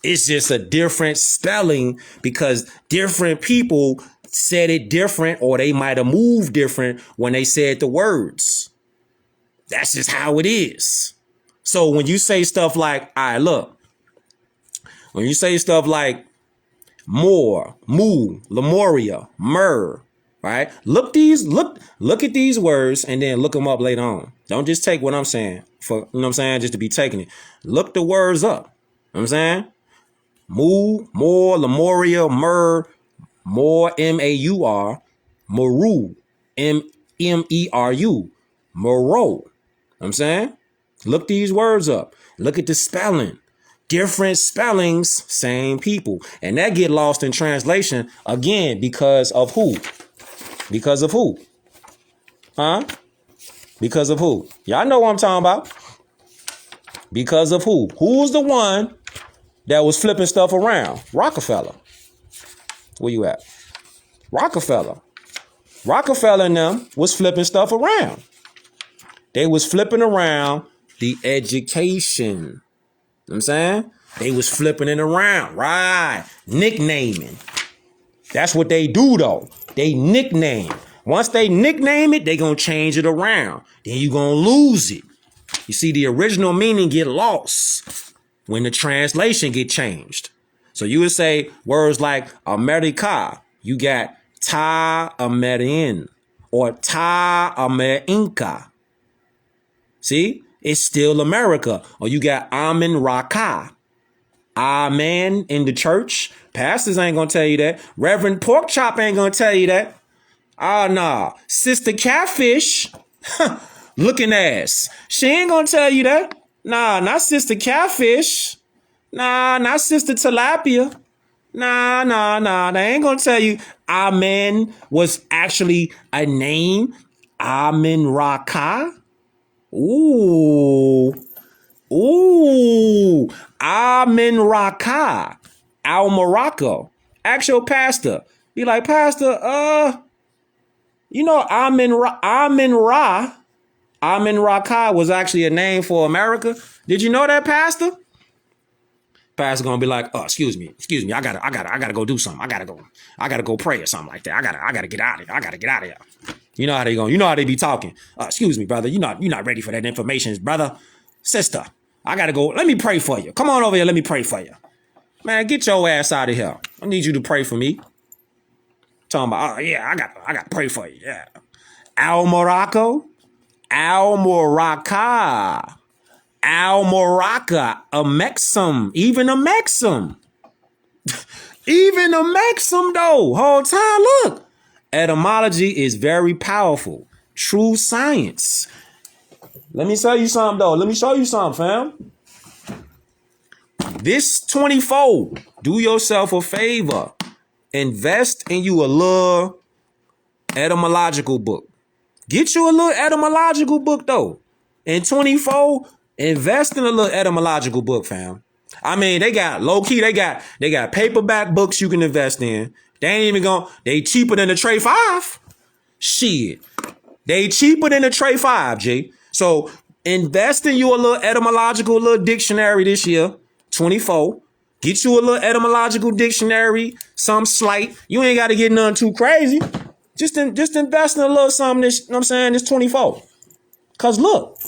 It's just a different spelling because different people said it different or they might have moved different when they said the words. That's just how it is. So when you say stuff like, all right, look, when you say stuff like Moor, Mu, Lemuria, Mur, right? Look at these words and then look them up later on. Don't just take what I'm saying for, you know what I'm saying, just to be taking it. Look the words up. You know what I'm saying? Mu, Moor, Lemuria, Mur, Moor, M-A-U-R, Meru, M-E-R-U, Moreau. You know what I'm saying? Look these words up. Look at the spelling. Different spellings, same people. And that get lost in translation again because of who? Because of who? Huh? Because of who? Y'all know what I'm talking about. Because of who? Who's the one that was flipping stuff around? Rockefeller. Where you at? Rockefeller. Rockefeller and them was flipping stuff around. They was flipping around the education. You know what I'm saying? They was flipping it around. Right. Nicknaming. That's what they do though. They nickname. Once they nickname it, they gonna change it around. Then you gonna lose it. You see, the original meaning get lost when the translation get changed. So you would say words like America. You got Ta American or Ta America. See, it's still America. Or you got Amen Raka. Amen in the church. Pastors ain't gonna tell you that. Reverend Porkchop ain't gonna tell you that. Ah, nah. Sister Catfish, looking ass. She ain't gonna tell you that. Nah, not Sister Catfish. Nah, not Sister Tilapia. Nah. They ain't gonna tell you Amen was actually a name. Amen Raka. Ooh. Amen Raka. Al Morocco. Ask your pastor. Be like, Pastor, you know, Amen Raka was actually a name for America. Did you know that, Pastor? Pastor gonna be like, oh, excuse me, I gotta go do something. I gotta go pray or something like that. I gotta get out of here. You know how they be talking. Excuse me, brother. You're not ready for that information, brother. Sister, I gotta go. Let me pray for you. Come on over here, let me pray for you. Man, get your ass out of here. I need you to pray for me. Talking about, oh yeah, I got to pray for you. Yeah. Al Morocco, a Mexum, even a Mexum though. Whole time, look. Etymology is very powerful. True science. Let me tell you something though. Let me show you something, fam. This 24, do yourself a favor. Invest in you a little etymological book. Get you a little etymological book though. In 24, invest in a little etymological book, fam. I mean, they got low key, they got paperback books you can invest in. They ain't even they cheaper than the Tray 5. Shit. They cheaper than the Tray 5, G. So invest in you a little etymological little dictionary this year, 24. Get you a little etymological dictionary, some slight. You ain't got to get nothing too crazy. Just invest in a little something this, you know what I'm saying, this 24. Cause look,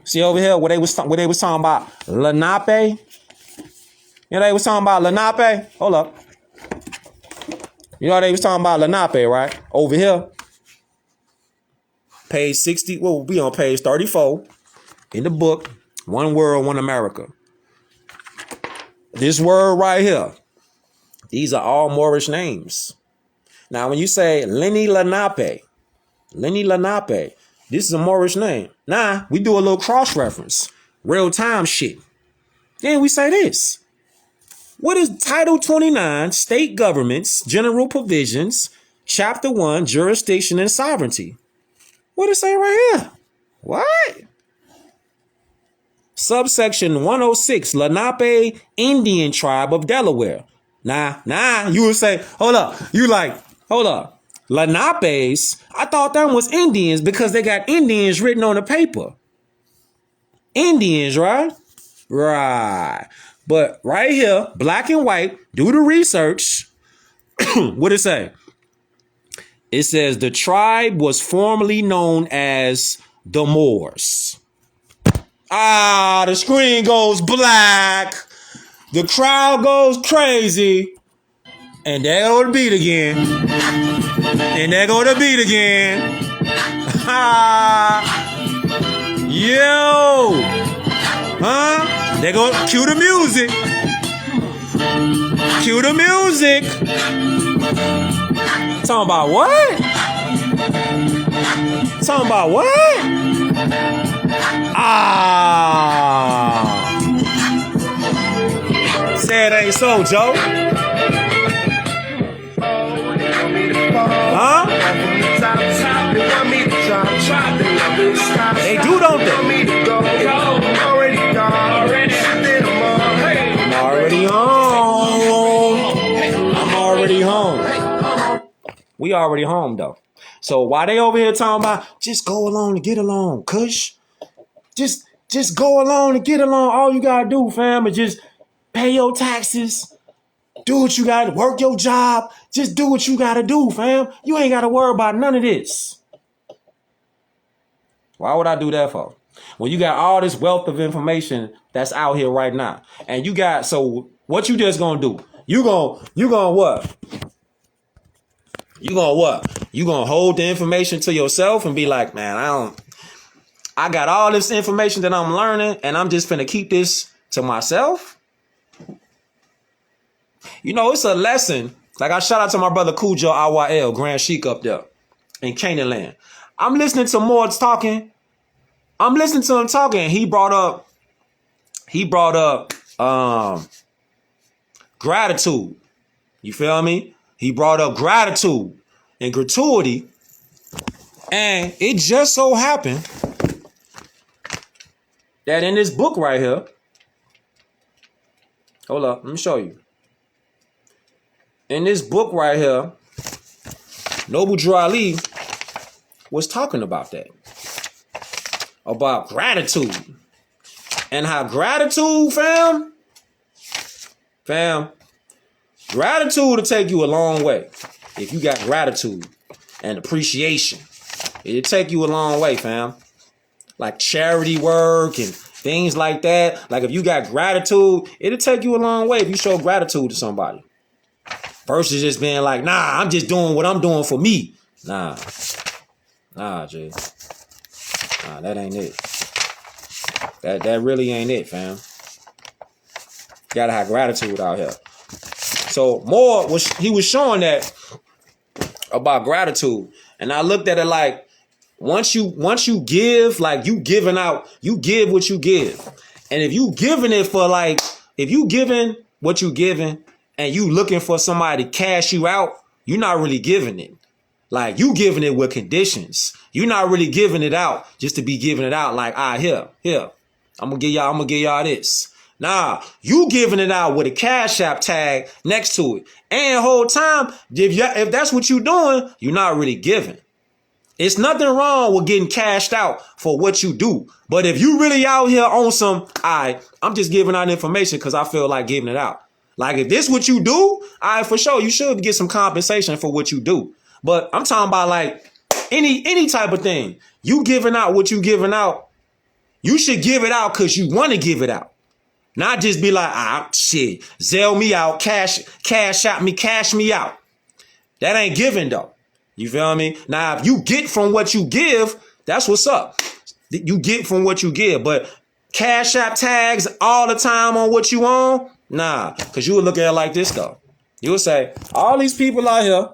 see over here where they was talking about Lenape. You know they was talking about Lenape? Hold up. You know they was talking about Lenape, right? Over here. Page 60, well, we on page 34 in the book, One World, One America. This word right here, these are all Moorish names. Now, when you say Lenny Lenape, this is a Moorish name. Nah, we do a little cross-reference, real-time shit. Then we say this. What is Title 29, State Governments, General Provisions, Chapter 1, Jurisdiction and Sovereignty? What does it say right here? What? Subsection 106, Lenape Indian Tribe of Delaware. Nah, you would say, hold up. Lenapes, I thought them was Indians because they got Indians written on the paper. Indians, right? Right. But right here, black and white, do the research. What it say? It says the tribe was formerly known as the Moors. Ah, the screen goes black. The crowd goes crazy. And there go the beat again. Yo. Huh? They go cue the music. Talking about what? Say it ain't so, Joe. Huh? They do, don't they? I'm already home. We already home, though. So why they over here talking about just go along and get along, Cush? Just go along and get along. All you gotta do, fam, is just pay your taxes. Do what you gotta, work your job. Just do what you gotta do, fam. You ain't gotta worry about none of this. Why would I do that for? When you got all this wealth of information that's out here right now. And you got, so what you just gonna do? You gonna what? You gonna what? You gonna hold the information to yourself and be like, man, I got all this information that I'm learning and I'm just finna keep this to myself? You know, it's a lesson. Like I shout out to my brother Cujo Awal, Grand Sheik up there in Canaan land. I'm listening to Moors talking. I'm listening to him talking. He brought up gratitude. You feel me? He brought up gratitude and gratuity. And it just so happened that in this book right here, hold up, let me show you. In this book right here, Noble Drew Ali was talking about that. About gratitude. And how gratitude, fam, gratitude will take you a long way. If you got gratitude and appreciation, it'll take you a long way, fam. Like charity work and things like that. Like if you got gratitude, it'll take you a long way if you show gratitude to somebody. Versus just being like, nah, I'm just doing what I'm doing for me. Nah, Jay. Nah, that ain't it. That really ain't it, fam. You gotta have gratitude out here. So he was showing that about gratitude. And I looked at it like, once you give, like you giving out, you give what you give. And if you giving it for like, if you giving what you giving and you looking for somebody to cash you out, you're not really giving it. Like you giving it with conditions. You're not really giving it out just to be giving it out like, here. I'm gonna give y'all this. Nah, you giving it out with a Cash App tag next to it. And the whole time, if that's what you're doing, you're not really giving. It's nothing wrong with getting cashed out for what you do. But if you really out here on some, I'm just giving out information because I feel like giving it out. Like if this what you do, for sure, you should get some compensation for what you do. But I'm talking about like any type of thing. You giving out what you giving out, you should give it out because you want to give it out. Not just be like, shit, Zelle me out, cash out me, cash me out. That ain't giving though. You feel me? Now, if you get from what you give, that's what's up. You get from what you give. But Cash App tags all the time on what you own? Nah, because you would look at it like this though. You would say, all these people out here,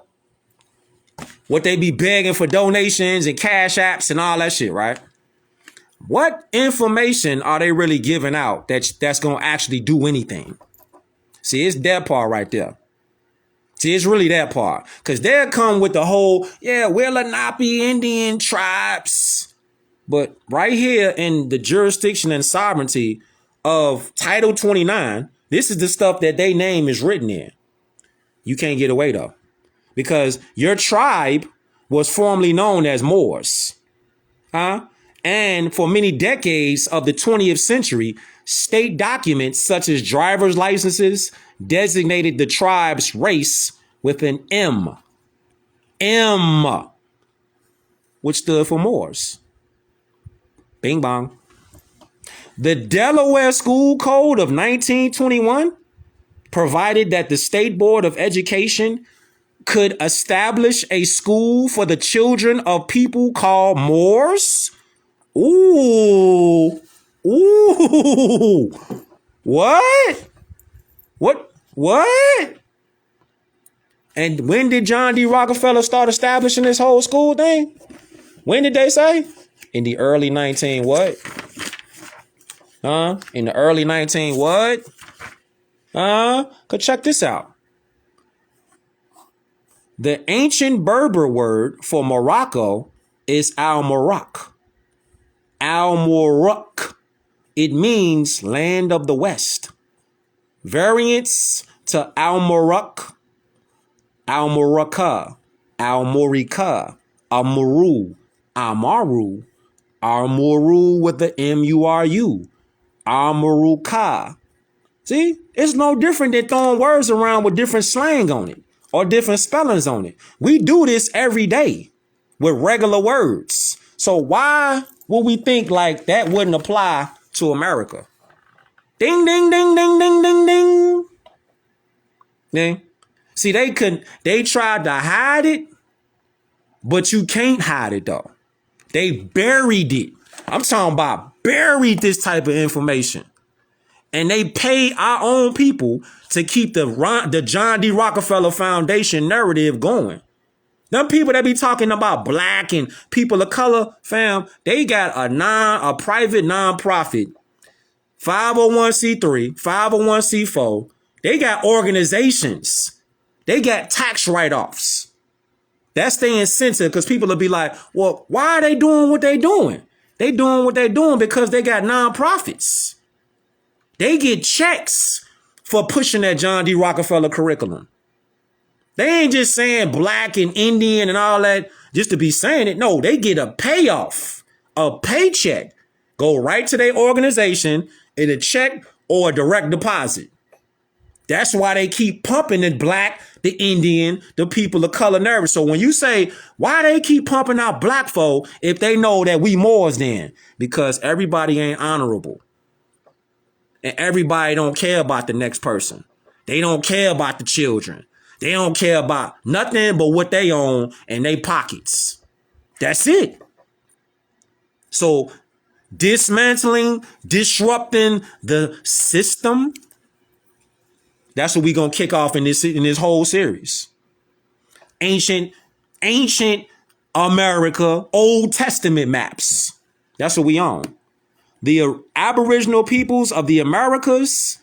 what they be begging for donations and Cash Apps and all that shit, right? What information are they really giving out that's going to actually do anything? See, it's that part right there. See, it's really that part. Because they'll come with the whole, we're Lenape Indian tribes. But right here in the jurisdiction and sovereignty of Title 29, this is the stuff that they name is written in. You can't get away, though. Because your tribe was formerly known as Moors. And for many decades of the 20th century, state documents such as driver's licenses designated the tribe's race with an M, which stood for Moors. Bing bong. The Delaware School Code of 1921 provided that the State Board of Education could establish a school for the children of people called Moors. Ooh. What? And when did John D. Rockefeller start establishing this whole school thing? When did they say? In the early 19 what? In the early 19 what? Check this out. The ancient Berber word for Morocco is Al-Morak. Al-Morak. It means land of the West. Variants to Al-Morak, Al-Moraka, Al-Morika, Al-Muru, Amaru, Al-Muru with the M-U-R-U, Al-Muruka. See, it's no different than throwing words around with different slang on it or different spellings on it. We do this every day with regular words. So why would we think like that wouldn't apply to America? Ding, ding, ding, ding, ding, ding, ding. Yeah. See, they tried to hide it But you can't hide it though. They buried it. I'm talking about buried this type of information. And they paid our own people to keep the John D. Rockefeller Foundation narrative going. Them people that be talking about black and people of color, fam, they got a private nonprofit, 501c3, 501c4. They got organizations. They got tax write-offs. That's the incentive, because people will be like, well, why are they doing what they doing? They doing what they doing because they got nonprofits. They get checks for pushing that John D. Rockefeller curriculum. They ain't just saying black and Indian and all that just to be saying it. No, they get a payoff, a paycheck, go right to their organization in a check or a direct deposit. That's why they keep pumping the black, the Indian, the people of color narrative. So when you say, why they keep pumping out black folk if they know that we Moors then? Because everybody ain't honorable. And everybody don't care about the next person. They don't care about the children. They don't care about nothing but what they own and they pockets. That's it. So dismantling, disrupting the system, that's what we're going to kick off in this whole series. Ancient America, Old Testament maps. That's what we own. The Aboriginal peoples of the Americas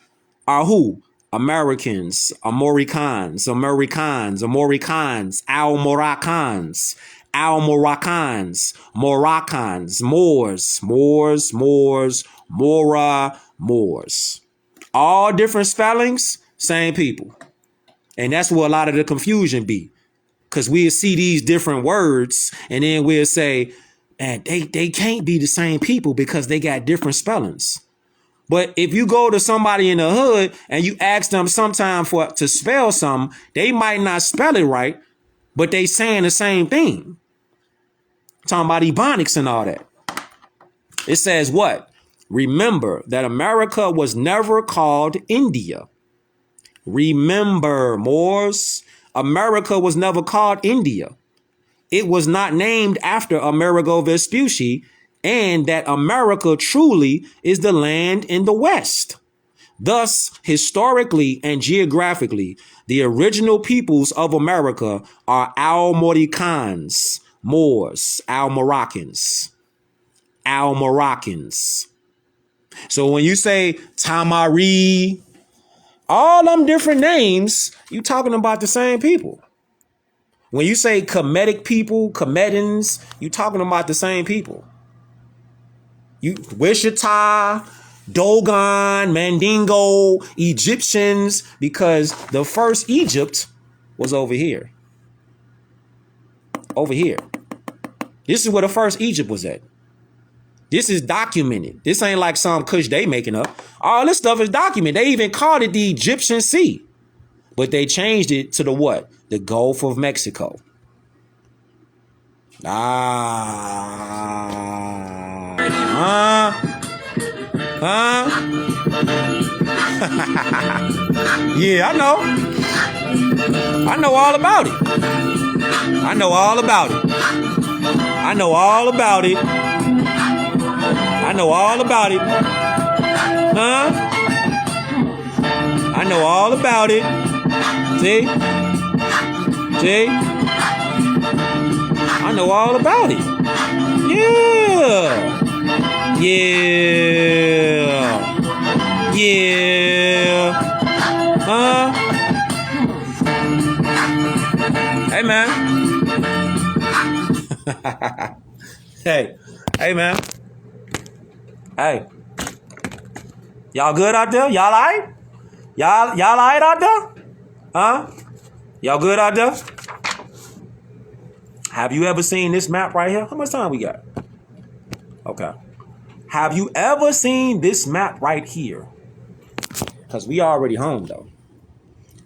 are who? Americans, Amoricans, Almoracans, Moroccans, Moors, Mora, Moors. All different spellings, same people. And that's where a lot of the confusion be. Because we'll see these different words and then we'll say, and they can't be the same people because they got different spellings. But if you go to somebody in the hood and you ask them sometime to spell something, they might not spell it right, but they saying the same thing. Talking about Ebonics and all that. It says what? Remember that America was never called India. Remember, Moors, America was never called India. It was not named after Amerigo Vespucci, and that America truly is the land in the West. Thus, historically and geographically, the original peoples of America are Almoricans, Moors, Almoroccans. So when you say Tamari, all them different names, you talking about the same people. When you say Kemetic people, Kemedans, you talking about the same people. Wichita, Dogon, Mandingo, Egyptians, because the first Egypt was over here. Over here. This is where the first Egypt was at. This is documented. This ain't like some CushDey making up. All this stuff is documented. They even called it the Egyptian Sea. But they changed it to the what? The Gulf of Mexico. Yeah, I know. I know all about it. I know all about it. I know all about it. I know all about it. I know all about it. See? I know all about it. Yeah. Hey, man. Hey, man. Hey. Y'all good out there? Y'all all right? Y'all all right out there? Y'all good out there? Have you ever seen this map right here? How much time we got? Okay. Have you ever seen this map right here? Because we already home, though.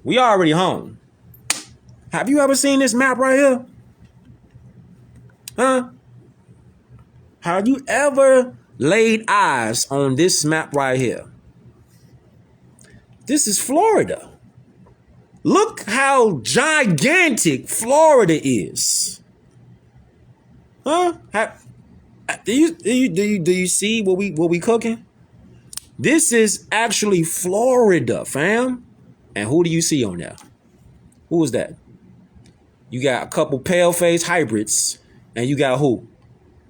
We already home. Have you ever seen this map right here? Have you ever laid eyes on this map right here? This is Florida. Look how gigantic Florida is. Huh? Do you see what we cooking? This is actually Florida, fam. And who do you see on there? Who is that? You got a couple pale-faced hybrids, and you got who?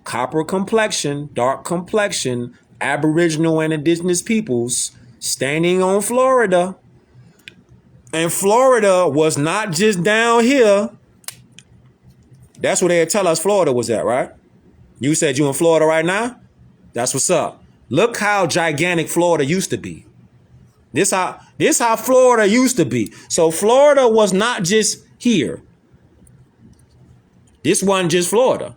Copper complexion, dark complexion, Aboriginal and indigenous peoples standing on Florida. And Florida was not just down here. That's where they tell us Florida was at, right? You said you in Florida right now? That's what's up. Look how gigantic Florida used to be. This how Florida used to be. So Florida was not just here. This wasn't just Florida.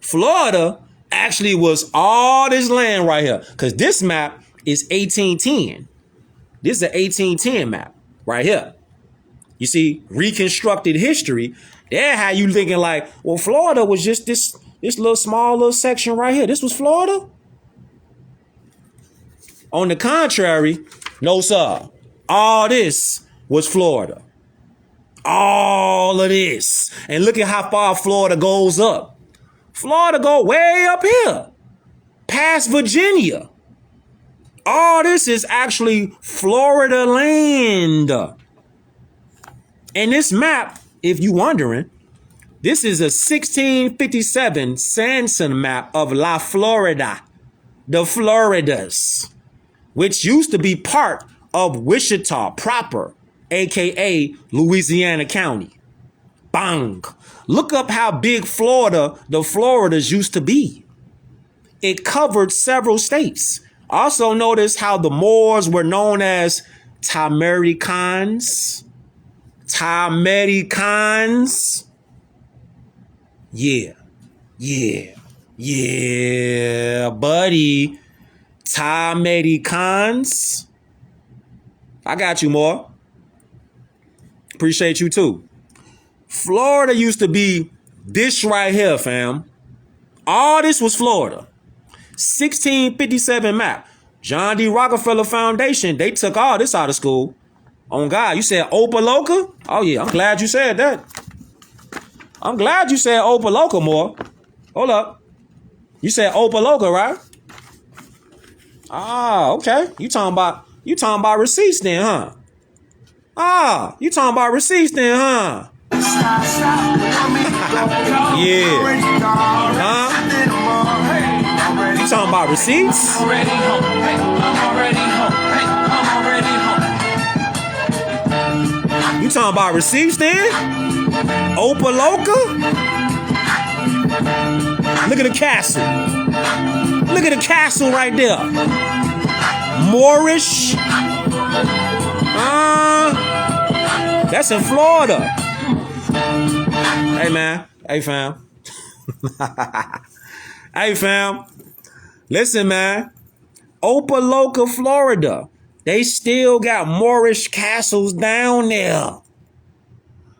Florida actually was all this land right here. Because this map is 1810. This is an 1810 map right here. You see, Reconstructed history. There how you thinking like, well, Florida was just this little small little section right here. This was Florida? On the contrary, no, sir. All this was Florida. All of this. And look at how far Florida goes up. Florida go way up here. Past Virginia. All this is actually Florida land. And this map, if you wondering, this is a 1657 Hansen map of La Florida. The Floridas, which used to be part of Wichita proper, aka Louisiana County. Bang. Look up how big Florida, the Floridas used to be. It covered several states. Also notice how the Moors were known as Tamaricans. Tamaricans. Yeah, buddy. Tamaricans. I got you, more. Appreciate you too. Florida used to be this right here, fam. All this was Florida. 1657 map. John D. Rockefeller Foundation. They took all this out of school. On God, you said Opaloka? Oh yeah, I'm glad you said that. I'm glad you said Opaloka more. Hold up. You said Opaloka, right? Ah, okay. You talking about receipts then, huh? Ah, you talking about receipts then, huh? Yeah. Huh? You talking about receipts? You talking about receipts then? Opaloka? Look at the castle. Look at the castle right there. Moorish. That's in Florida. Hey, man. Hey, fam. Hey, fam. Listen, man. Opaloka, Florida. They still got Moorish castles down there.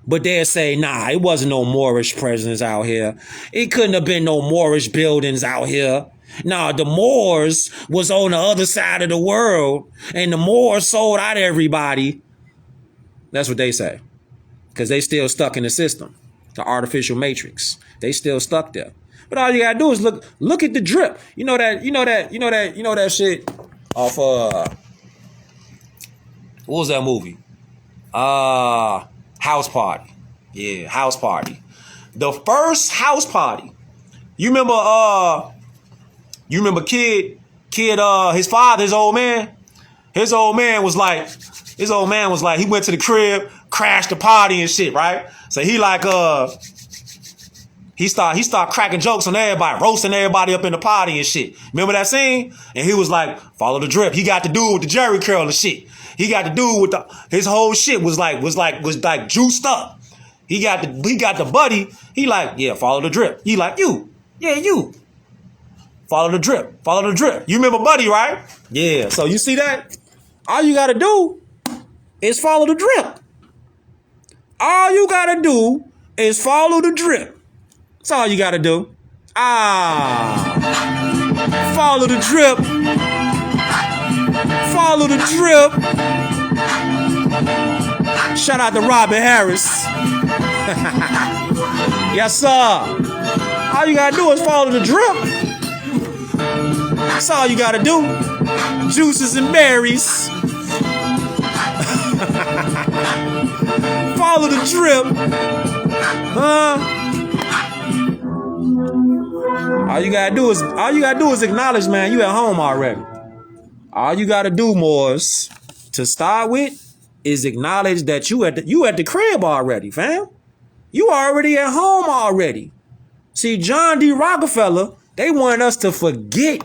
But they'll say, nah, it wasn't no Moorish presence out here. It couldn't have been no Moorish buildings out here. Nah, the Moors was on the other side of the world, and the Moors sold out everybody. That's what they say. Because they still stuck in the system, the artificial matrix. They still stuck there. But all you gotta do is look at the drip. You know that shit off what was that movie? House Party. Yeah, House Party. The first House Party. You remember kid, his father, his old man was like, he went to the crib, crashed the party and shit, right? So he start cracking jokes on everybody, roasting everybody up in the party and shit. Remember that scene? And he was like, follow the drip. He got to do with the Jerry curl and shit. He got to do with his whole shit was like juiced up. He got the buddy. He like, yeah, follow the drip. He like, you. Follow the drip. You remember Buddy, right? Yeah. So you see that? All you got to do is follow the drip. All you got to do is follow the drip. That's all you got to do. Follow the drip. Follow the drip. Shout out to Robin Harris. Yes, sir. All you gotta do is follow the drip. That's all you gotta do. Juices and berries. Follow the drip. All you gotta do is acknowledge, man, you at home already. All you gotta do, Moors, to start with, is acknowledge that you at the crib already, fam. You already at home already. See, John D. Rockefeller, they wanted us to forget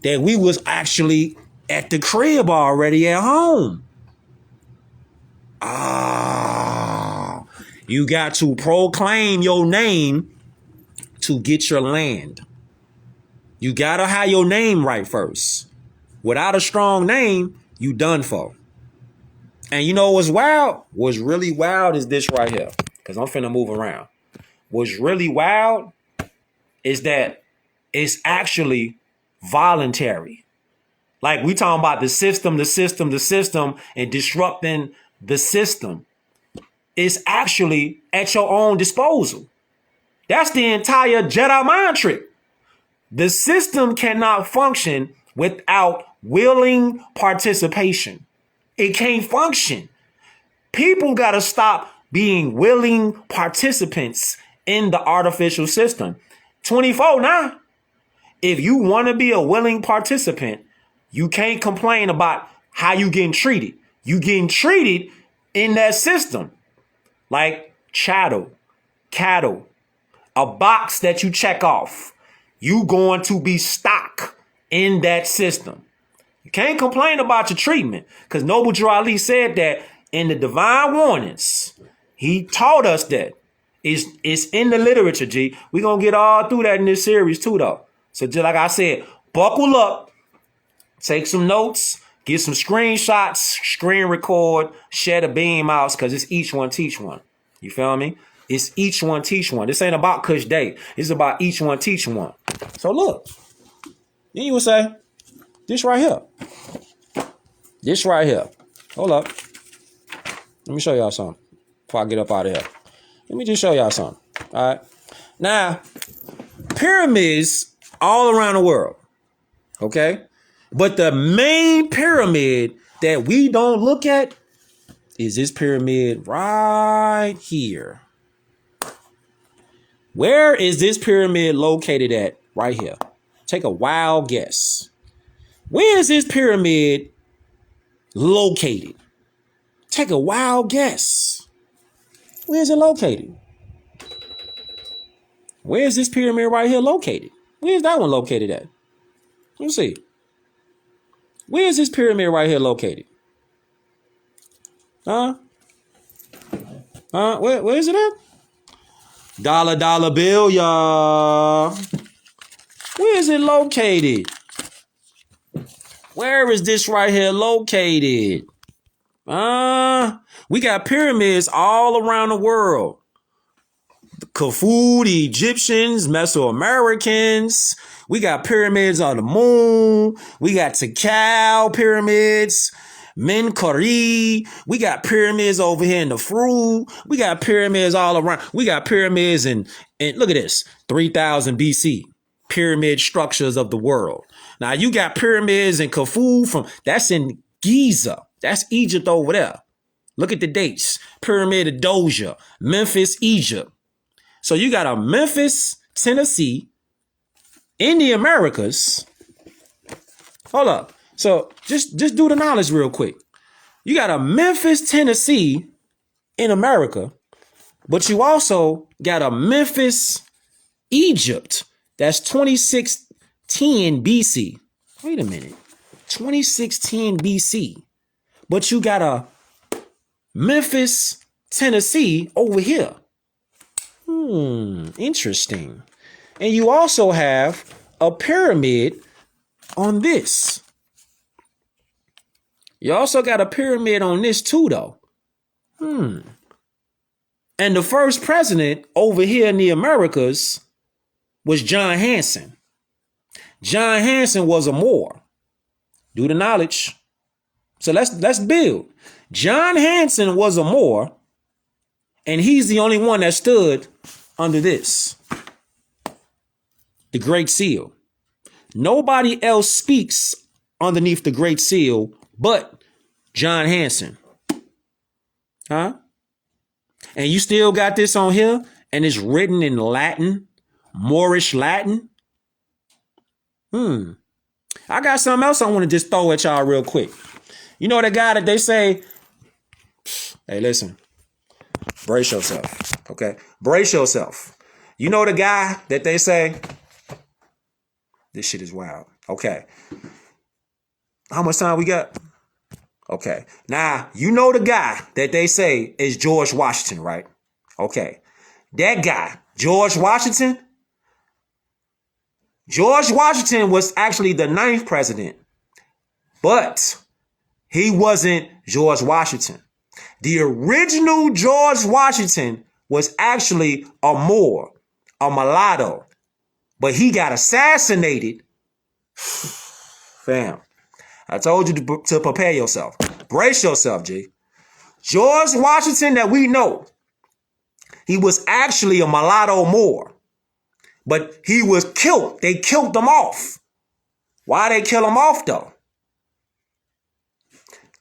that we was actually at the crib already at home. You got to proclaim your name to get your land. You gotta have your name right first. Without a strong name, you done for. And you know what's wild? What's really wild is this right here. Because I'm finna move around. What's really wild is that it's actually voluntary. Like we talking about the system, and disrupting the system. It's actually at your own disposal. That's the entire Jedi mind trick. The system cannot function without willing participation. It can't function. People got to stop being willing participants in the artificial system. 24 now. If you want to be a willing participant, you can't complain about how you getting treated. You getting treated in that system. Like chattel, cattle, a box that you check off. You going to be stock in that system. You can't complain about your treatment because Noble Drew Ali said that in the divine warnings. He taught us that. It's in the literature, G. We're going to get all through that in this series too, though. So just like I said, buckle up, take some notes, get some screenshots, screen record, share the beam out because it's each one teach one. You feel me? It's each one teach one. This ain't about CushDey. It's about each one teach one. So look, then you would say, this right here. This right here. Hold up. Let me show y'all something before I get up out of here. Let me just show y'all something. All right. Now, pyramids all around the world. Okay. But the main pyramid that we don't look at is this pyramid right here. Where is this pyramid located at? Right here. Take a wild guess. Where is this pyramid located? Take a wild guess. Where is it located? Where is this pyramid right here located? Where is that one located at? Let me see. Where is this pyramid right here located? Where is it at? Dollar bill, y'all. Where is it located? Where is this right here located? We got pyramids all around the world. The Khufu, the Egyptians, Mesoamericans. We got pyramids on the moon. We got Chattel pyramids. Menkari. We got pyramids over here in the Fru. We got pyramids all around. We got pyramids in look at this, 3000 BC. Pyramid structures of the world. Now you got pyramids in Khufu that's in Giza. That's Egypt over there. Look at the dates. Pyramid of Doja, Memphis, Egypt. So you got a Memphis, Tennessee, in the Americas. Hold up. So just do the knowledge real quick. You got a Memphis, Tennessee in America, but you also got a Memphis, Egypt. That's 2610 BC. Wait a minute. 2610 BC. But you got a Memphis, Tennessee over here. Interesting. And you also have a pyramid on this. You also got a pyramid on this too, though. And the first president over here in the Americas was John Hansen. John Hansen was a Moor. Do the knowledge. So let's build. John Hansen was a Moor, And he's the only one that stood under this, the Great Seal. Nobody else speaks underneath the Great Seal but John Hansen. Huh? And you still got this on here, and it's written in Latin, Moorish Latin. I got something else I want to just throw at y'all real quick. You know the guy that they say, hey, listen, brace yourself, okay? Brace yourself. You know the guy that they say, this shit is wild. Okay. How much time we got? Okay. Now, you know the guy that they say is George Washington, right? Okay. That guy, George Washington was actually the 9th president, but he wasn't George Washington. The original George Washington was actually a Moor, a mulatto, but he got assassinated. Fam, I told you to prepare yourself. Brace yourself, G. George Washington that we know, he was actually a mulatto Moor, but he was killed. They killed him off. Why they kill him off, though?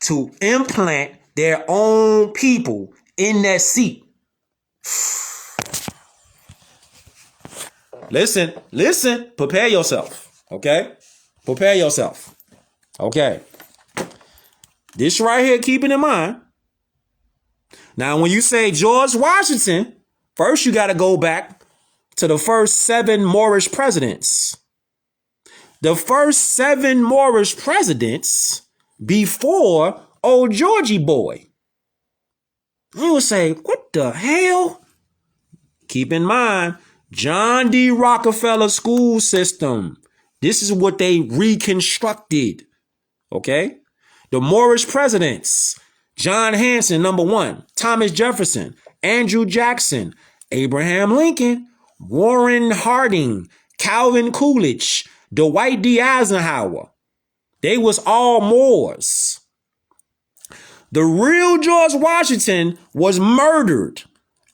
To implant their own people in that seat. Listen, prepare yourself, okay? Prepare yourself, okay? This right here, keep it in mind. Now, when you say George Washington, first you got to go back to the first 7 Moorish presidents. The first 7 Moorish presidents before old Georgie boy. You would say, what the hell? Keep in mind, John D. Rockefeller school system. This is what they reconstructed. Okay? The Moorish presidents. John Hansen, number 1. Thomas Jefferson. Andrew Jackson. Abraham Lincoln. Warren Harding. Calvin Coolidge. Dwight D. Eisenhower. They was all Moors. The real George Washington was murdered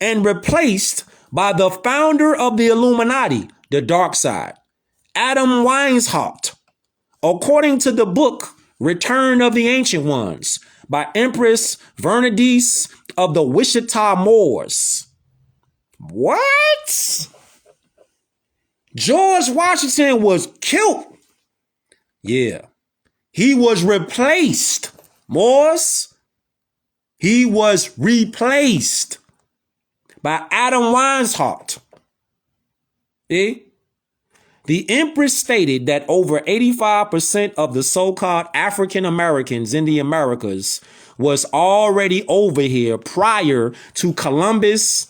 and replaced by the founder of the Illuminati, the dark side, Adam Weishaupt, according to the book Return of the Ancient Ones by Empress Berenice of the Wichita Moors. What? George Washington was killed. Yeah. He was replaced. Moors. He was replaced by Adam Weishaupt. The Empress stated that over 85% of the so-called African Americans in the Americas was already over here prior to Columbus.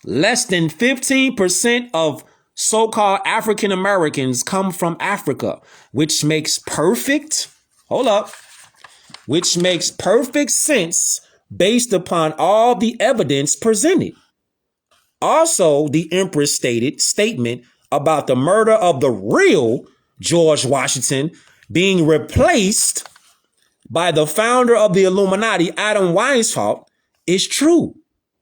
Less than 15% of so-called African Americans come from Africa, which makes perfect sense based upon all the evidence presented. Also, the Empress statement about the murder of the real George Washington being replaced by the founder of the Illuminati, Adam Weishaupt, is true.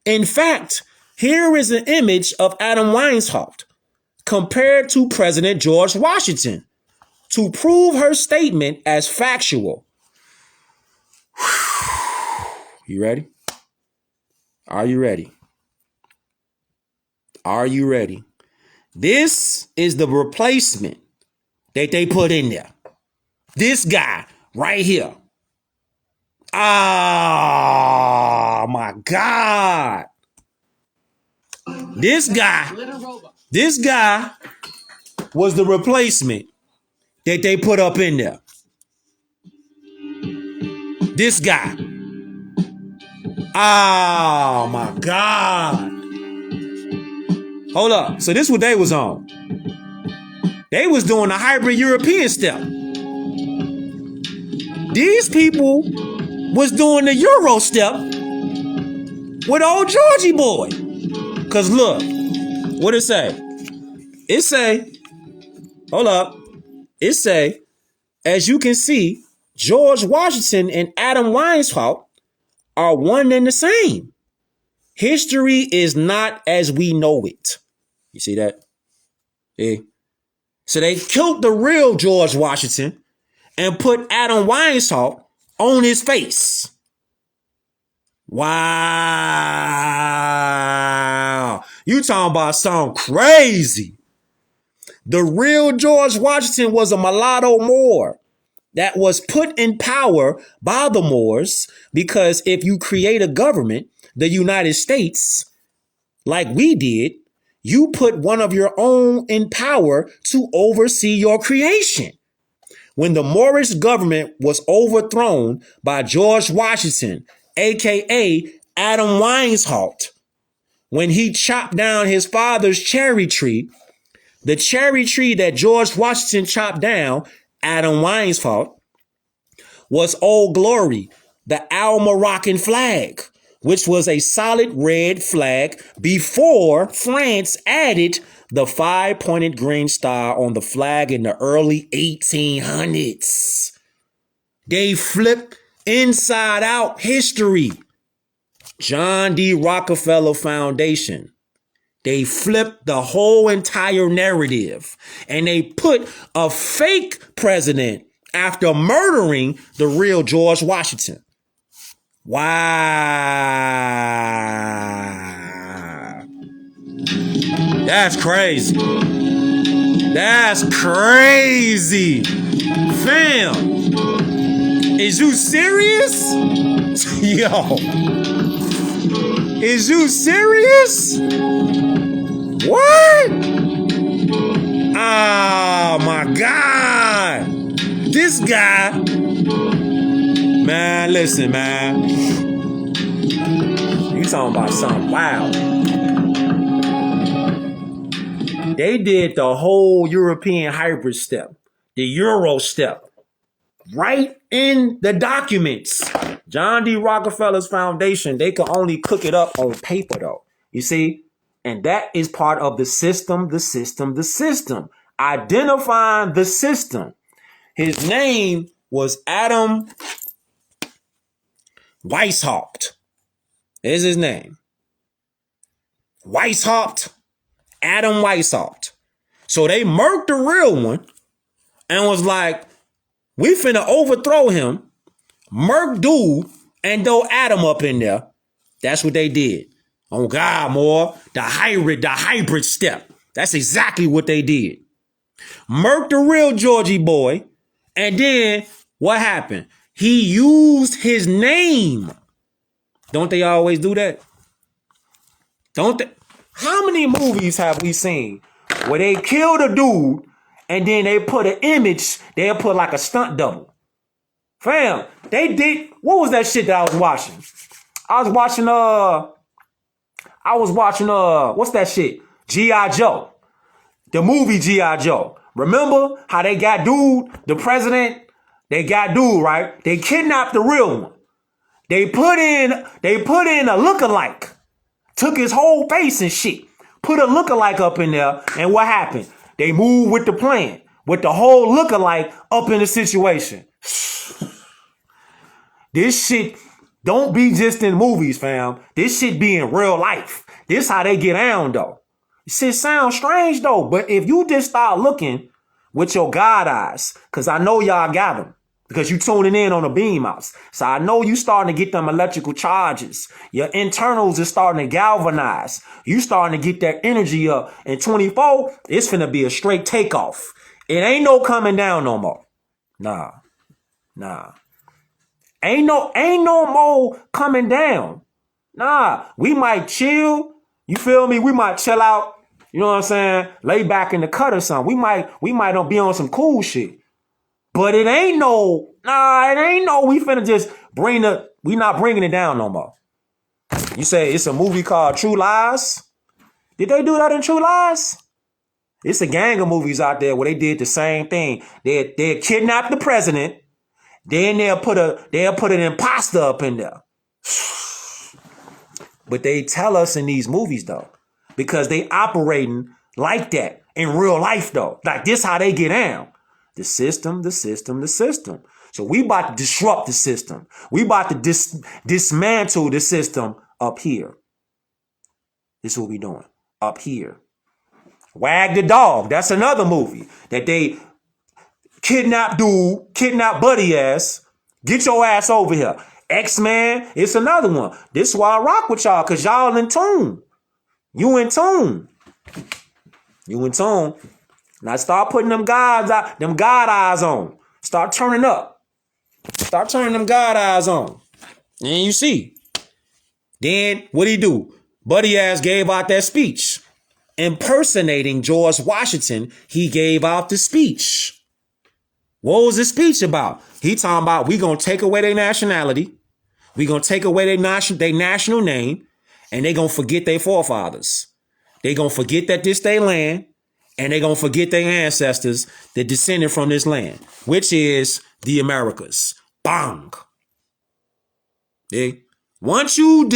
In fact, here is an image of Adam Weishaupt compared to President George Washington to prove her statement as factual. You ready? Are you ready? Are you ready? This is the replacement that they put in there. This guy right here. Oh my God. This guy was the replacement that they put up in there. This guy. Oh my God. Hold up. So this is what they was on. They was doing the hybrid European step. These people was doing the Euro step with old Georgie boy. Cause look, what it say? It say, hold up. It say, as you can see, George Washington and Adam Weishaupt are one and the same. History is not as we know it. You see that? Yeah. So they killed the real George Washington and put Adam Weishaupt on his face. Wow. You talking about something crazy. The real George Washington was a mulatto Moor that was put in power by the Moors, because if you create a government, the United States, like we did, you put one of your own in power to oversee your creation. When the Moorish government was overthrown by George Washington, aka Adam Weishaupt, when he chopped down his father's cherry tree, the cherry tree that George Washington chopped down, Adam Weishaupt, was Old Glory, the Moroccan flag, which was a solid red flag before France added the 5-pointed green star on the flag in the early 1800s. They flipped inside out history. John D. Rockefeller Foundation. They flipped the whole entire narrative, and they put a fake president after murdering the real George Washington. Wow. That's crazy. That's crazy. Fam, is you serious? Yo. Is you serious? What? Oh my God. This guy. Man, listen, man. You talking about something wild. They did the whole European hybrid step, the Euro step, right in the documents. John D. Rockefeller's foundation, they could only cook it up on paper, though. You see? And that is part of the system. Identifying the system. His name was Adam Weishaupt. Is his name. Weishaupt. Adam Weishaupt. So they murked the real one and was like, we finna overthrow him, murk dude, and throw Adam up in there. That's what they did. Oh God, more the hybrid step. That's exactly what they did. Murked the real Georgie boy, and then what happened? He used his name. Don't they always do that? Don't they? How many movies have we seen where they killed a dude and then they put an image, they'll put like a stunt double? Fam, they did, what was that shit that I was watching? I was watching, what's that shit? G.I. Joe. The movie G.I. Joe. Remember how they got dude, the president? They got dude, right? They kidnapped the real one. They put in a lookalike. Took his whole face and shit. Put a lookalike up in there. And what happened? They moved with the plan. With the whole lookalike up in the situation. This shit don't be just in movies, fam. This shit be in real life. This how they get down, though. Shit sounds strange, though. But if you just start looking with your God eyes, because I know y'all got them. Because you tuning in on the BEAMOUT. So I know you starting to get them electrical charges. Your internals is starting to galvanize. You starting to get that energy up. In 24, it's finna be a straight takeoff. It ain't no coming down no more. Nah. Ain't no more coming down. Nah. We might chill. You feel me? We might chill out. You know what I'm saying? Lay back in the cut or something. We might be on some cool shit. But it ain't no, we finna just we not bringing it down no more. You say it's a movie called True Lies? Did they do that in True Lies? It's a gang of movies out there where they did the same thing. They kidnap the president, then they'll put an imposter up in there. But they tell us in these movies though, because they operating like that in real life though. Like this how they get down. The system. So we about to disrupt the system. We about to dismantle the system up here. This is what we doing up here. Wag the Dog. That's another movie that they kidnap buddy ass. Get your ass over here. X-Men. It's another one. This is why I rock with y'all, because y'all in tune. You in tune. You in tune. Now start putting them God eyes on. Start turning up. Start turning them God eyes on. And you see. Then what'd he do? Buddy ass gave out that speech. Impersonating George Washington, he gave out the speech. What was the speech about? He talking about we gonna take away their nationality. We gonna take away their national name. And they gonna forget their forefathers. They gonna forget that this their land. And they gonna forget their ancestors that descended from this land, which is the Americas. Bang. Yeah. Once you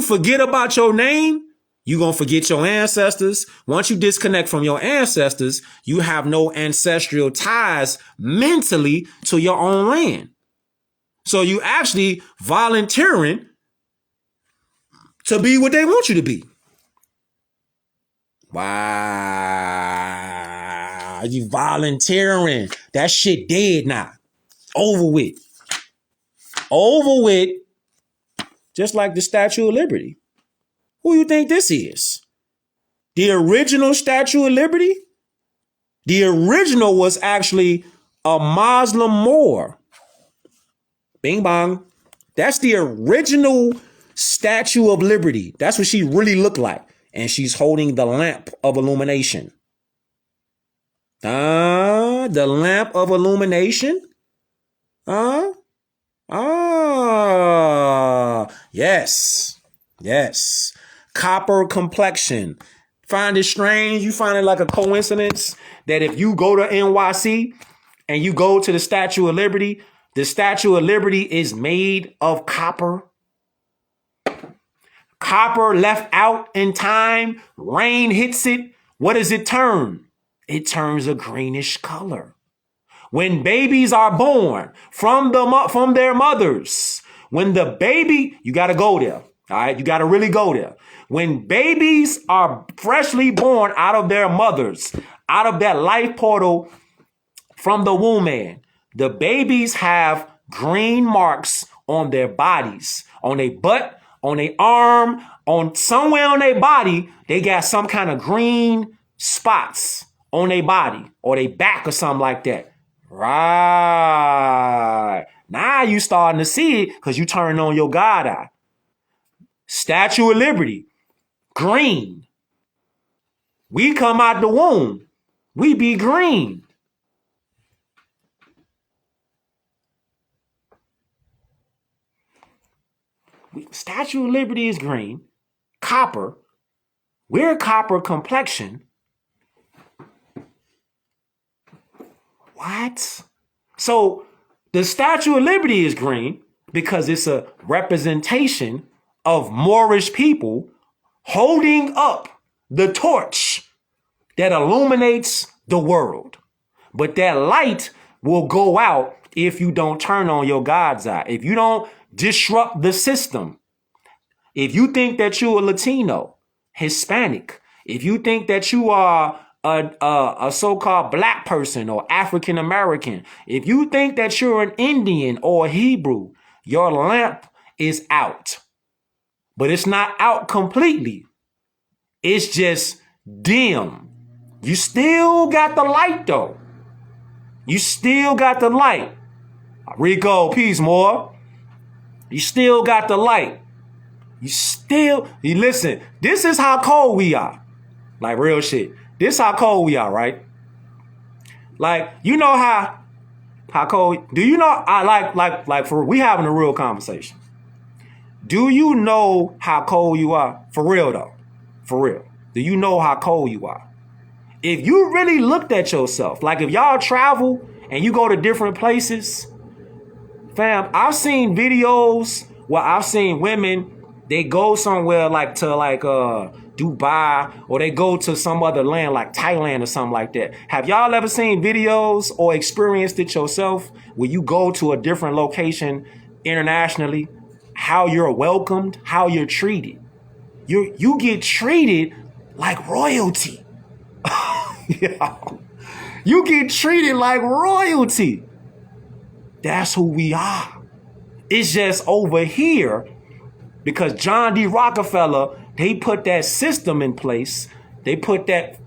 forget about your name, you gonna forget your ancestors. Once you disconnect from your ancestors, you have no ancestral ties mentally to your own land. So you actually volunteering to be what they want you to be. Wow. You volunteering. That shit dead now. Over with. Over with. Just like the Statue of Liberty. Who you think this is? The original Statue of Liberty? The original was actually a Muslim Moor. Bing bong. That's the original Statue of Liberty. That's what she really looked like. And she's holding the lamp of illumination. The lamp of illumination? Yes. Yes. Copper complexion. Find it strange? You find it like a coincidence that if you go to NYC and you go to the Statue of Liberty, the Statue of Liberty is made of copper? Copper left out in time, rain hits it. What does it turn? It turns a greenish color. When babies are born from their mothers, when the baby, you got to go there. All right. You got to really go there. When babies are freshly born out of their mothers, out of that life portal from the womb man, the babies have green marks on their bodies, on their butt, on their arm, on somewhere on their body. They got some kind of green spots on their body or their back or something like that. Right. Now you starting to see it because you turn on your God eye. Statue of Liberty. Green. We come out the womb. We be green. Statue of Liberty is green. Copper. We're copper complexion. What? So the Statue of Liberty is green because it's a representation of Moorish people holding up the torch that illuminates the world. But that light will go out if you don't turn on your God's eye. If you don't disrupt the system. If you think that you're a Latino, Hispanic, if you think that you are a so-called black person or African American, if you think that you're an Indian or a Hebrew, your lamp is out. But it's not out completely. It's just dim. You still got the light though. You still got the light. Rico, peace, more. You still got the light. You listen, this is how cold we are. Like real shit. This how cold we are, right? Like, you know how cold, do you know, I like for, we having a real conversation. Do you know how cold you are? For real though. For real. Do you know how cold you are? If you really looked at yourself, like if y'all travel and you go to different places, fam, I've seen videos where I've seen women, they go somewhere like to Dubai, or they go to some other land like Thailand or something like that. Have y'all ever seen videos or experienced it yourself where you go to a different location internationally, how you're welcomed, how you're treated? You get treated like royalty. Yeah. You get treated like royalty. That's who we are. It's just over here because John D. Rockefeller, they put that system in place. They put that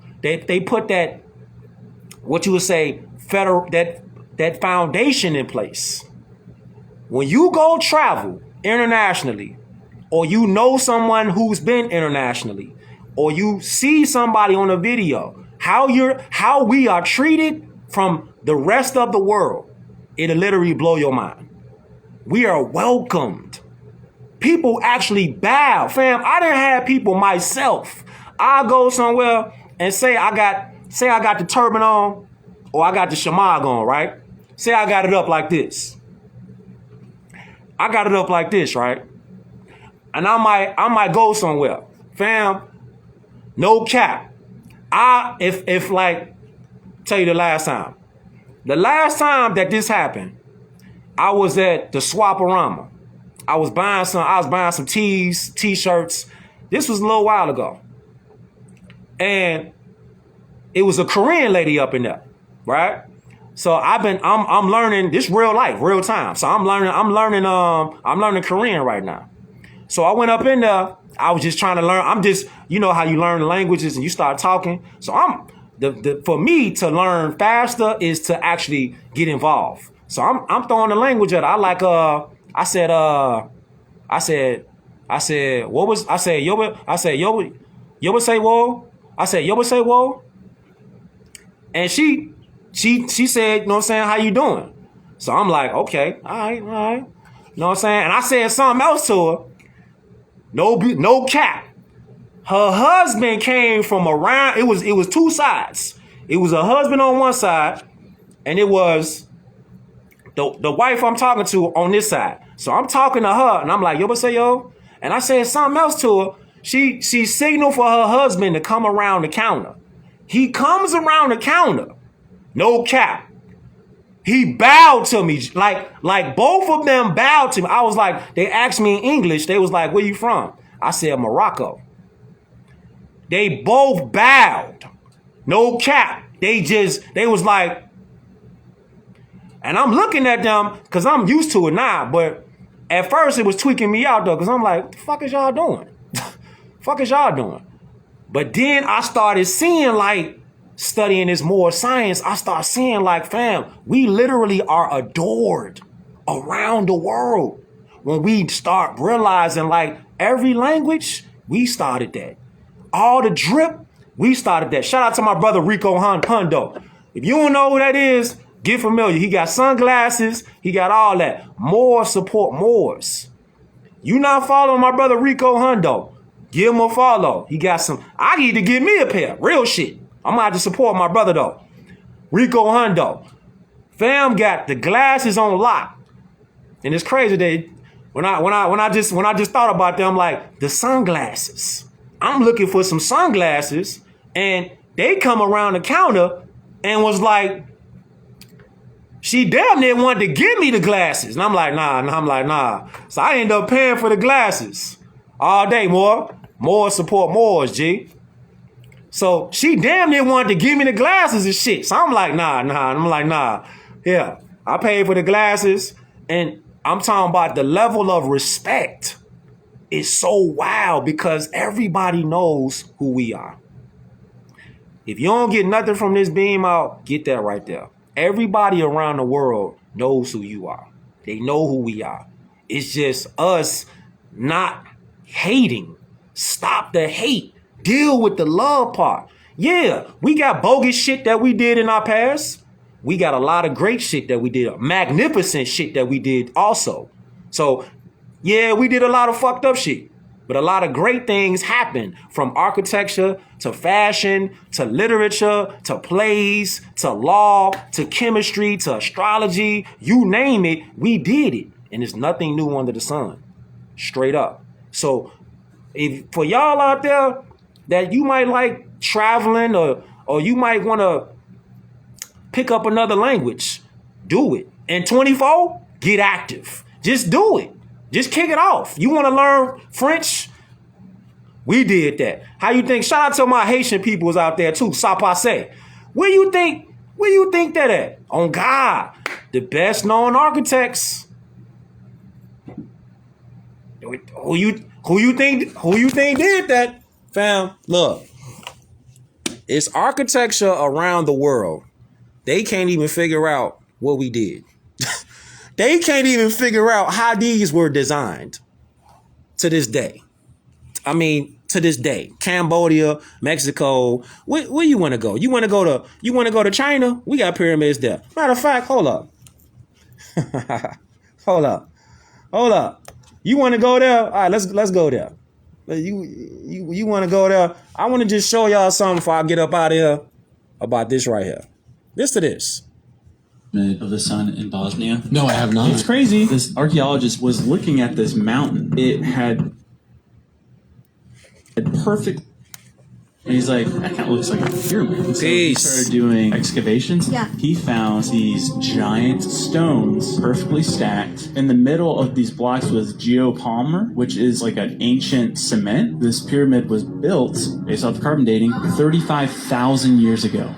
what you would say federal that foundation in place. When you go travel internationally, or you know someone who's been internationally, or you see somebody on a video, how we are treated from the rest of the world, it'll literally blow your mind. We are welcomed. People actually bow. Fam, I done had people myself. I go somewhere and say I got the turban on, or I got the shamag on, right? Say I got it up like this. I got it up like this, right? And I might go somewhere. Fam, no cap. If like, tell you the last time. The last time that this happened, I was at the Swaparama. I was buying some tees, t-shirts. This was a little while ago. And it was a Korean lady up in there, right? So I'm learning this real life, real time. So I'm learning Korean right now. So I went up in there. I was just trying to learn. I'm just, you know how you learn languages and you start talking. So for me to learn faster is to actually get involved. So I'm throwing the language at her. I said, yo say whoa. I said, yo say whoa. And she said, you know what I'm saying, how you doing? So I'm like, okay, all right. You know what I'm saying? And I said something else to her. No cap. Her husband came from around, it was two sides. It was a husband on one side, and it was the wife I'm talking to on this side. So I'm talking to her, and I'm like, yo, what's say yo? And I said something else to her. She signaled for her husband to come around the counter. He comes around the counter. No cap. He bowed to me. Like both of them bowed to me. I was like, they asked me in English. They was like, where you from? I said, Morocco. They both bowed. No cap. They was like, and I'm looking at them because I'm used to it now. But at first it was tweaking me out though, because I'm like, what the fuck is y'all doing? Fuck is y'all doing? But then I started seeing, like, studying this more science, I start seeing, like, fam, we literally are adored around the world. When we start realizing, like, every language, we started that. All the drip, we started that. Shout out to my brother Rico Hundo. If you don't know who that is, get familiar. He got sunglasses. He got all that. Moors support Moors. You not following my brother Rico Hundo? Give him a follow. He got some. I need to give me a pair. Real shit. I'm gonna have to support my brother though. Rico Hundo. Fam got the glasses on lock. And it's crazy that when I just thought about them, like the sunglasses. I'm looking for some sunglasses, and they come around the counter and was like, she damn near wanted to give me the glasses. And I'm like, nah. So I ended up paying for the glasses. All day, more support Moors, G. So she damn near wanted to give me the glasses and shit. So I'm like, nah. I'm like, nah. Yeah, I paid for the glasses. And I'm talking about the level of respect is so wild because everybody knows who we are. If you don't get nothing from this beam out, get that right there. Everybody around the world knows who you are. They know who we are. It's just us not hating. Stop the hate. Deal with the love part. Yeah, we got bogus shit that we did in our past. We got a lot of great shit that we did. Magnificent shit that we did also. So, yeah, we did a lot of fucked up shit. But a lot of great things happened, from architecture to fashion to literature to plays to law to chemistry to astrology. You name it, we did it. And there's nothing new under the sun. Straight up. So if for y'all out there that you might like traveling or you might want to pick up another language, do it. And 24, get active. Just do it. Just kick it off. You want to learn French? We did that. How you think? Shout out to my Haitian peoples out there too. Sapase. Where you think that at? On God, the best known architects. Who you think did that, fam? Look, it's architecture around the world. They can't even figure out what we did. They can't even figure out how these were designed to this day. I mean, to this day, Cambodia, Mexico. Where you want to go? You want to go to China? We got pyramids there. Matter of fact, hold up. hold up. You want to go there? All right, let's go there. You want to go there? I want to just show y'all something before I get up out of here about this right here. Listen to this. Of the sun in Bosnia. No, I have not. It's crazy. This archaeologist was looking at this mountain. It had perfect. And he's like, that kind of looks like a pyramid. And so he started doing excavations. Yeah. He found these giant stones perfectly stacked. In the middle of these blocks was geopalmer, which is like an ancient cement. This pyramid was built, based off carbon dating, 35,000 years ago.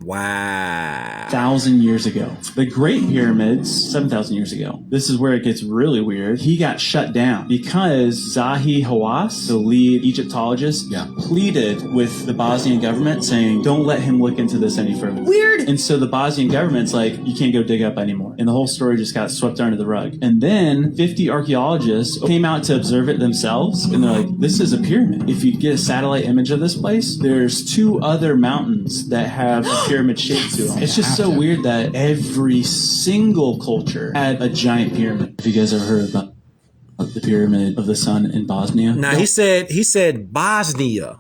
Wow. 1,000 years ago. The Great Pyramids, 7,000 years ago. This is where it gets really weird. He got shut down because Zahi Hawass, the lead Egyptologist, pleaded with the Bosnian government saying, don't let him look into this any further. Weird. And so the Bosnian government's like, you can't go dig up anymore. And the whole story just got swept under the rug. And then 50 archaeologists came out to observe it themselves. And they're like, this is a pyramid. If you get a satellite image of this place, there's 2 other mountains that have a pyramid shape to them. It's just so weird that every single culture had a giant pyramid. Have you guys ever heard about the pyramid of the sun in Bosnia? Now he said Bosnia.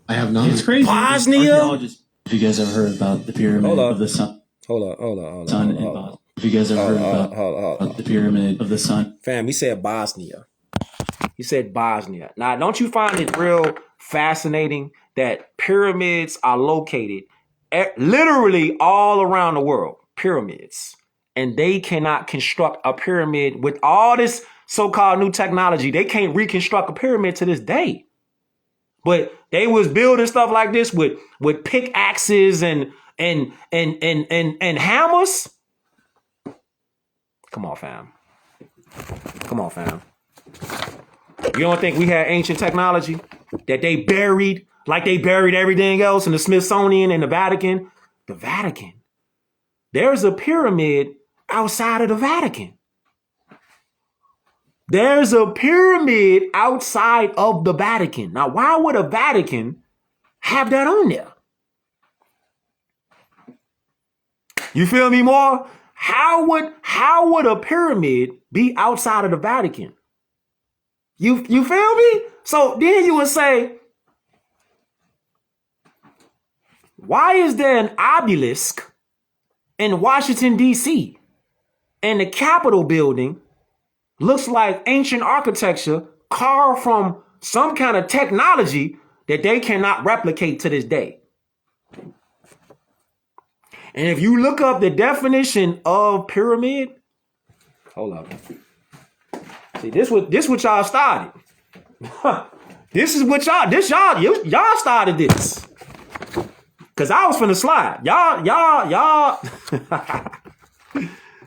I have not. It's crazy. Bosnia? Have you guys ever heard about the pyramid of the sun? Hold on. Sun in Bosnia. Have you guys ever heard about the pyramid of the sun? Fam, he said Bosnia. He said Bosnia. Now, don't you find it real fascinating that pyramids are located literally all around the world? Pyramids. And they cannot construct a pyramid with all this so-called new technology. They can't reconstruct a pyramid to this day. But they was building stuff like this with pickaxes and hammers. Come on, fam. You don't think we had ancient technology that they buried like they buried everything else in the Smithsonian and the Vatican? The Vatican. There's a pyramid outside of the Vatican. There's a pyramid outside of the Vatican. Now, why would a Vatican have that on there? You feel me more? How would a pyramid be outside of the Vatican? You feel me? So then you would say, why is there an obelisk in Washington, D.C. and the Capitol building looks like ancient architecture carved from some kind of technology that they cannot replicate to this day? And if you look up the definition of pyramid, hold up. See, this what y'all started. Y'all started this. Cause I was finna slide. Y'all.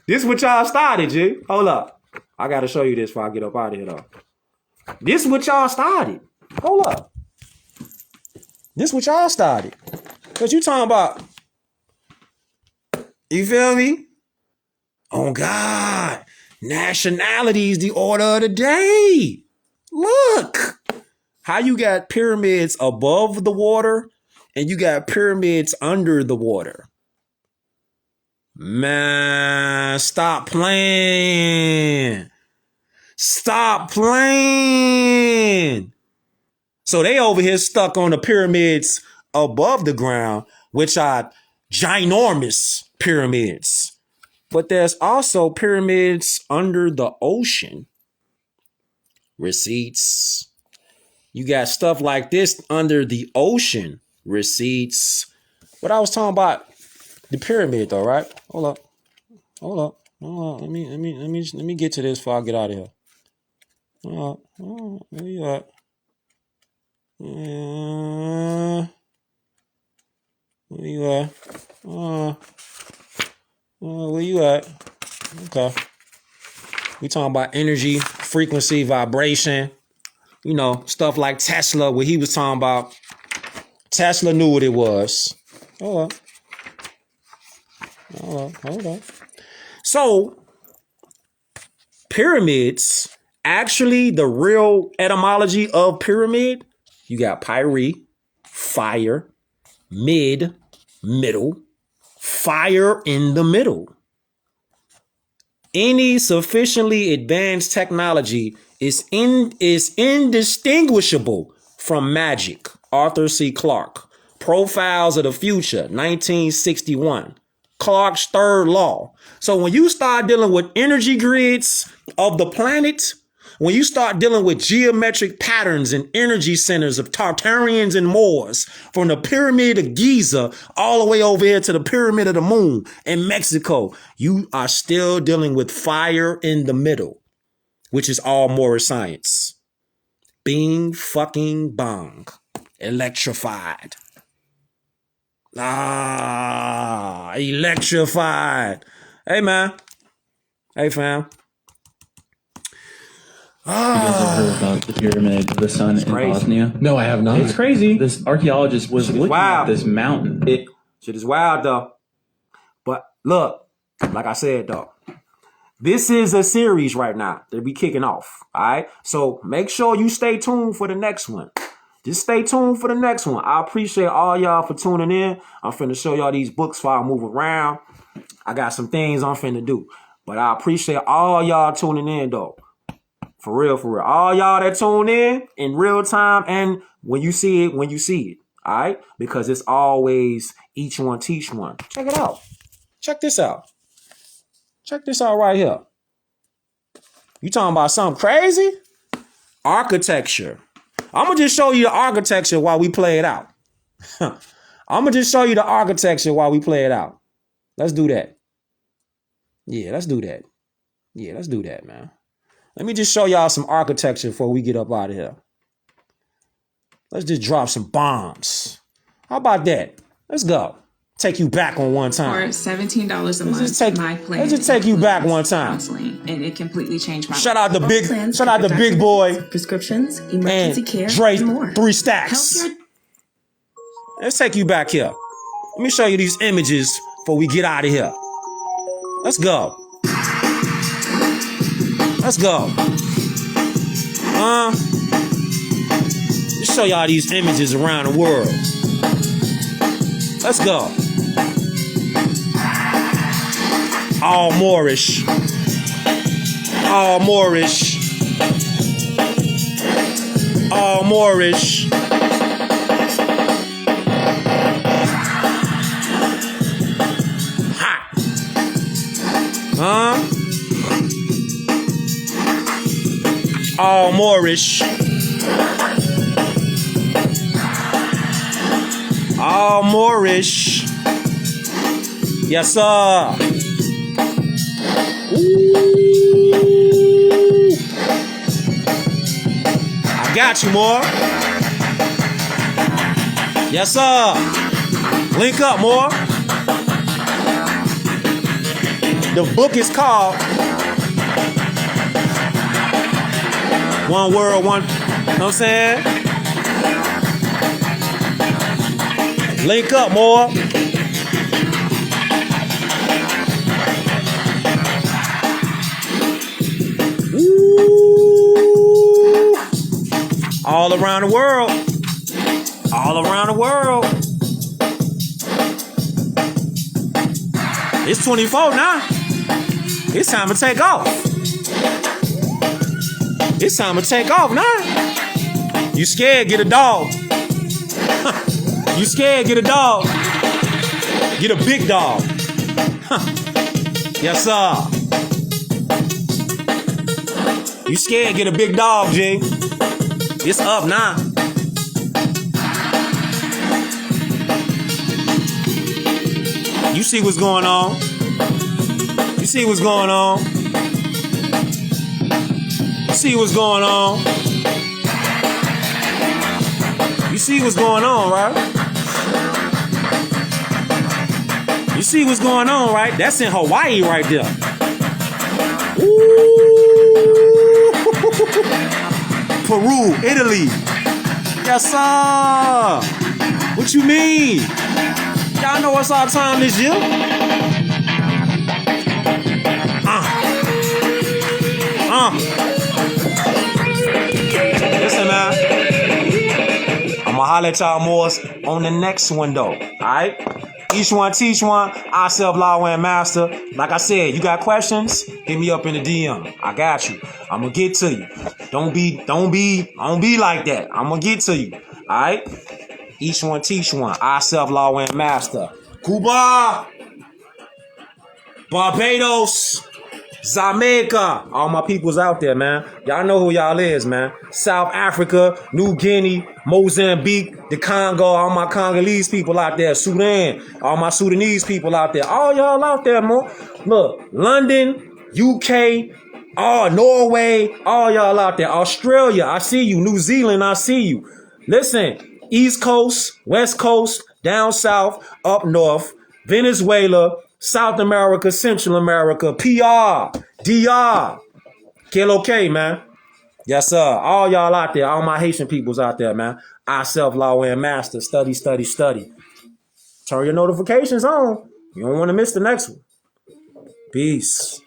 This what y'all started, G. Hold up. I gotta show you this before I get up out of here though. This what y'all started. Hold up. This what y'all started. Cause you talking about, you feel me? Oh God. Nationality is the order of the day. Look. How you got pyramids above the water and you got pyramids under the water. Man, stop playing. Stop playing. So they over here stuck on the pyramids above the ground, which are ginormous pyramids. But there's also pyramids under the ocean. Receipts. You got stuff like this under the ocean. Receipts. What I was talking about, the pyramid though, right? Hold up. Let me get to this before I get out of here. Where you at? Where you at? Where you at? Okay. We talking about energy, frequency, vibration. You know, stuff like Tesla, what he was talking about. Tesla knew what it was. Hold up. So, pyramids, actually, the real etymology of pyramid, you got pyre, fire, mid, middle, fire in the middle. Any sufficiently advanced technology is indistinguishable from magic. Arthur C. Clarke. Profiles of the Future, 1961. Clarke's third law. So when you start dealing with energy grids of the planet, when you start dealing with geometric patterns and energy centers of Tartarians and Moors, from the Pyramid of Giza all the way over here to the Pyramid of the Moon in Mexico, you are still dealing with fire in the middle, which is all Moorish science. Bing fucking bong. Electrified. Electrified. Hey, man. Hey, fam. You guys ever heard about the Pyramid of the Sun in Bosnia? No, I have not. It's crazy. This archaeologist was looking at this mountain. Shit is wild, though. But look, like I said, though, this is a series right now that we kicking off. All right. So make sure you stay tuned for the next one. Just stay tuned for the next one. I appreciate all y'all for tuning in. I'm finna show y'all these books while I move around. I got some things I'm finna do. But I appreciate all y'all tuning in, though. For real, for real. All y'all that tune in real time, and when you see it, all right? Because it's always each one teach one. Check it out. Check this out. Check this out right here. You talking about something crazy? Architecture. I'm going to just show you the architecture while we play it out. I'm going to just show you the architecture while we play it out. Let's do that. Yeah, let's do that. Yeah, let's do that, man. Let me just show y'all some architecture before we get up out of here. Let's just drop some bombs. How about that? Let's go. Take you back on one time. For $17 a month, my plan. Let's just take you back one time. And it completely changed my life. Shout out the big boy. Prescriptions, emergency care, Dre, and more. 3 stacks. Let's take you back here. Let me show you these images before we get out of here. Let's go. Let's go. Let's show y'all these images around the world. Let's go. All Moorish. All Moorish. All Moorish. Hot. All Moorish. All Moorish. Yes, sir. Ooh. I got you, Moor. Yes, sir. Link up, Moor. The book is called One World, One. You know what I'm saying? Link up, Moor. Ooh. All around the world. All around the world. It's 24 now. It's time to take off. It's time to take off now. You scared? Get a dog. You scared? Get a dog. Get a big dog. Yes, sir. You scared? Get a big dog, G. It's up now. You see what's going on. You see what's going on. You see what's going on. You see what's going on, right? You see what's going on, right? That's in Hawaii right there. Ooh. Peru, Italy. Yes, sir. What you mean? Y'all know it's our time this year. Listen, man. I'ma holler at y'all Moors on the next one, though. Alright? Each one teach one. I self-law and master. Like I said, you got questions? Hit me up in the DM. I got you. I'ma get to you. Don't be like that. I'ma get to you. Alright? Each one teach one. I self-law and master. Cuba, Barbados, Jamaica, all my peoples out there, man. Y'all know who y'all is, man. South Africa, New Guinea, Mozambique, the Congo, all my Congolese people out there. Sudan, all my Sudanese people out there. All y'all out there, man. Look, London, UK, Norway, all y'all out there. Australia, I see you. New Zealand, I see you. Listen, East Coast, West Coast, down south, up north, Venezuela, South America, Central America, PR, DR. Kill okay, man. Yes, sir. All y'all out there, all my Haitian peoples out there, man. I self-law and master. Study, study, study. Turn your notifications on. You don't want to miss the next one. Peace.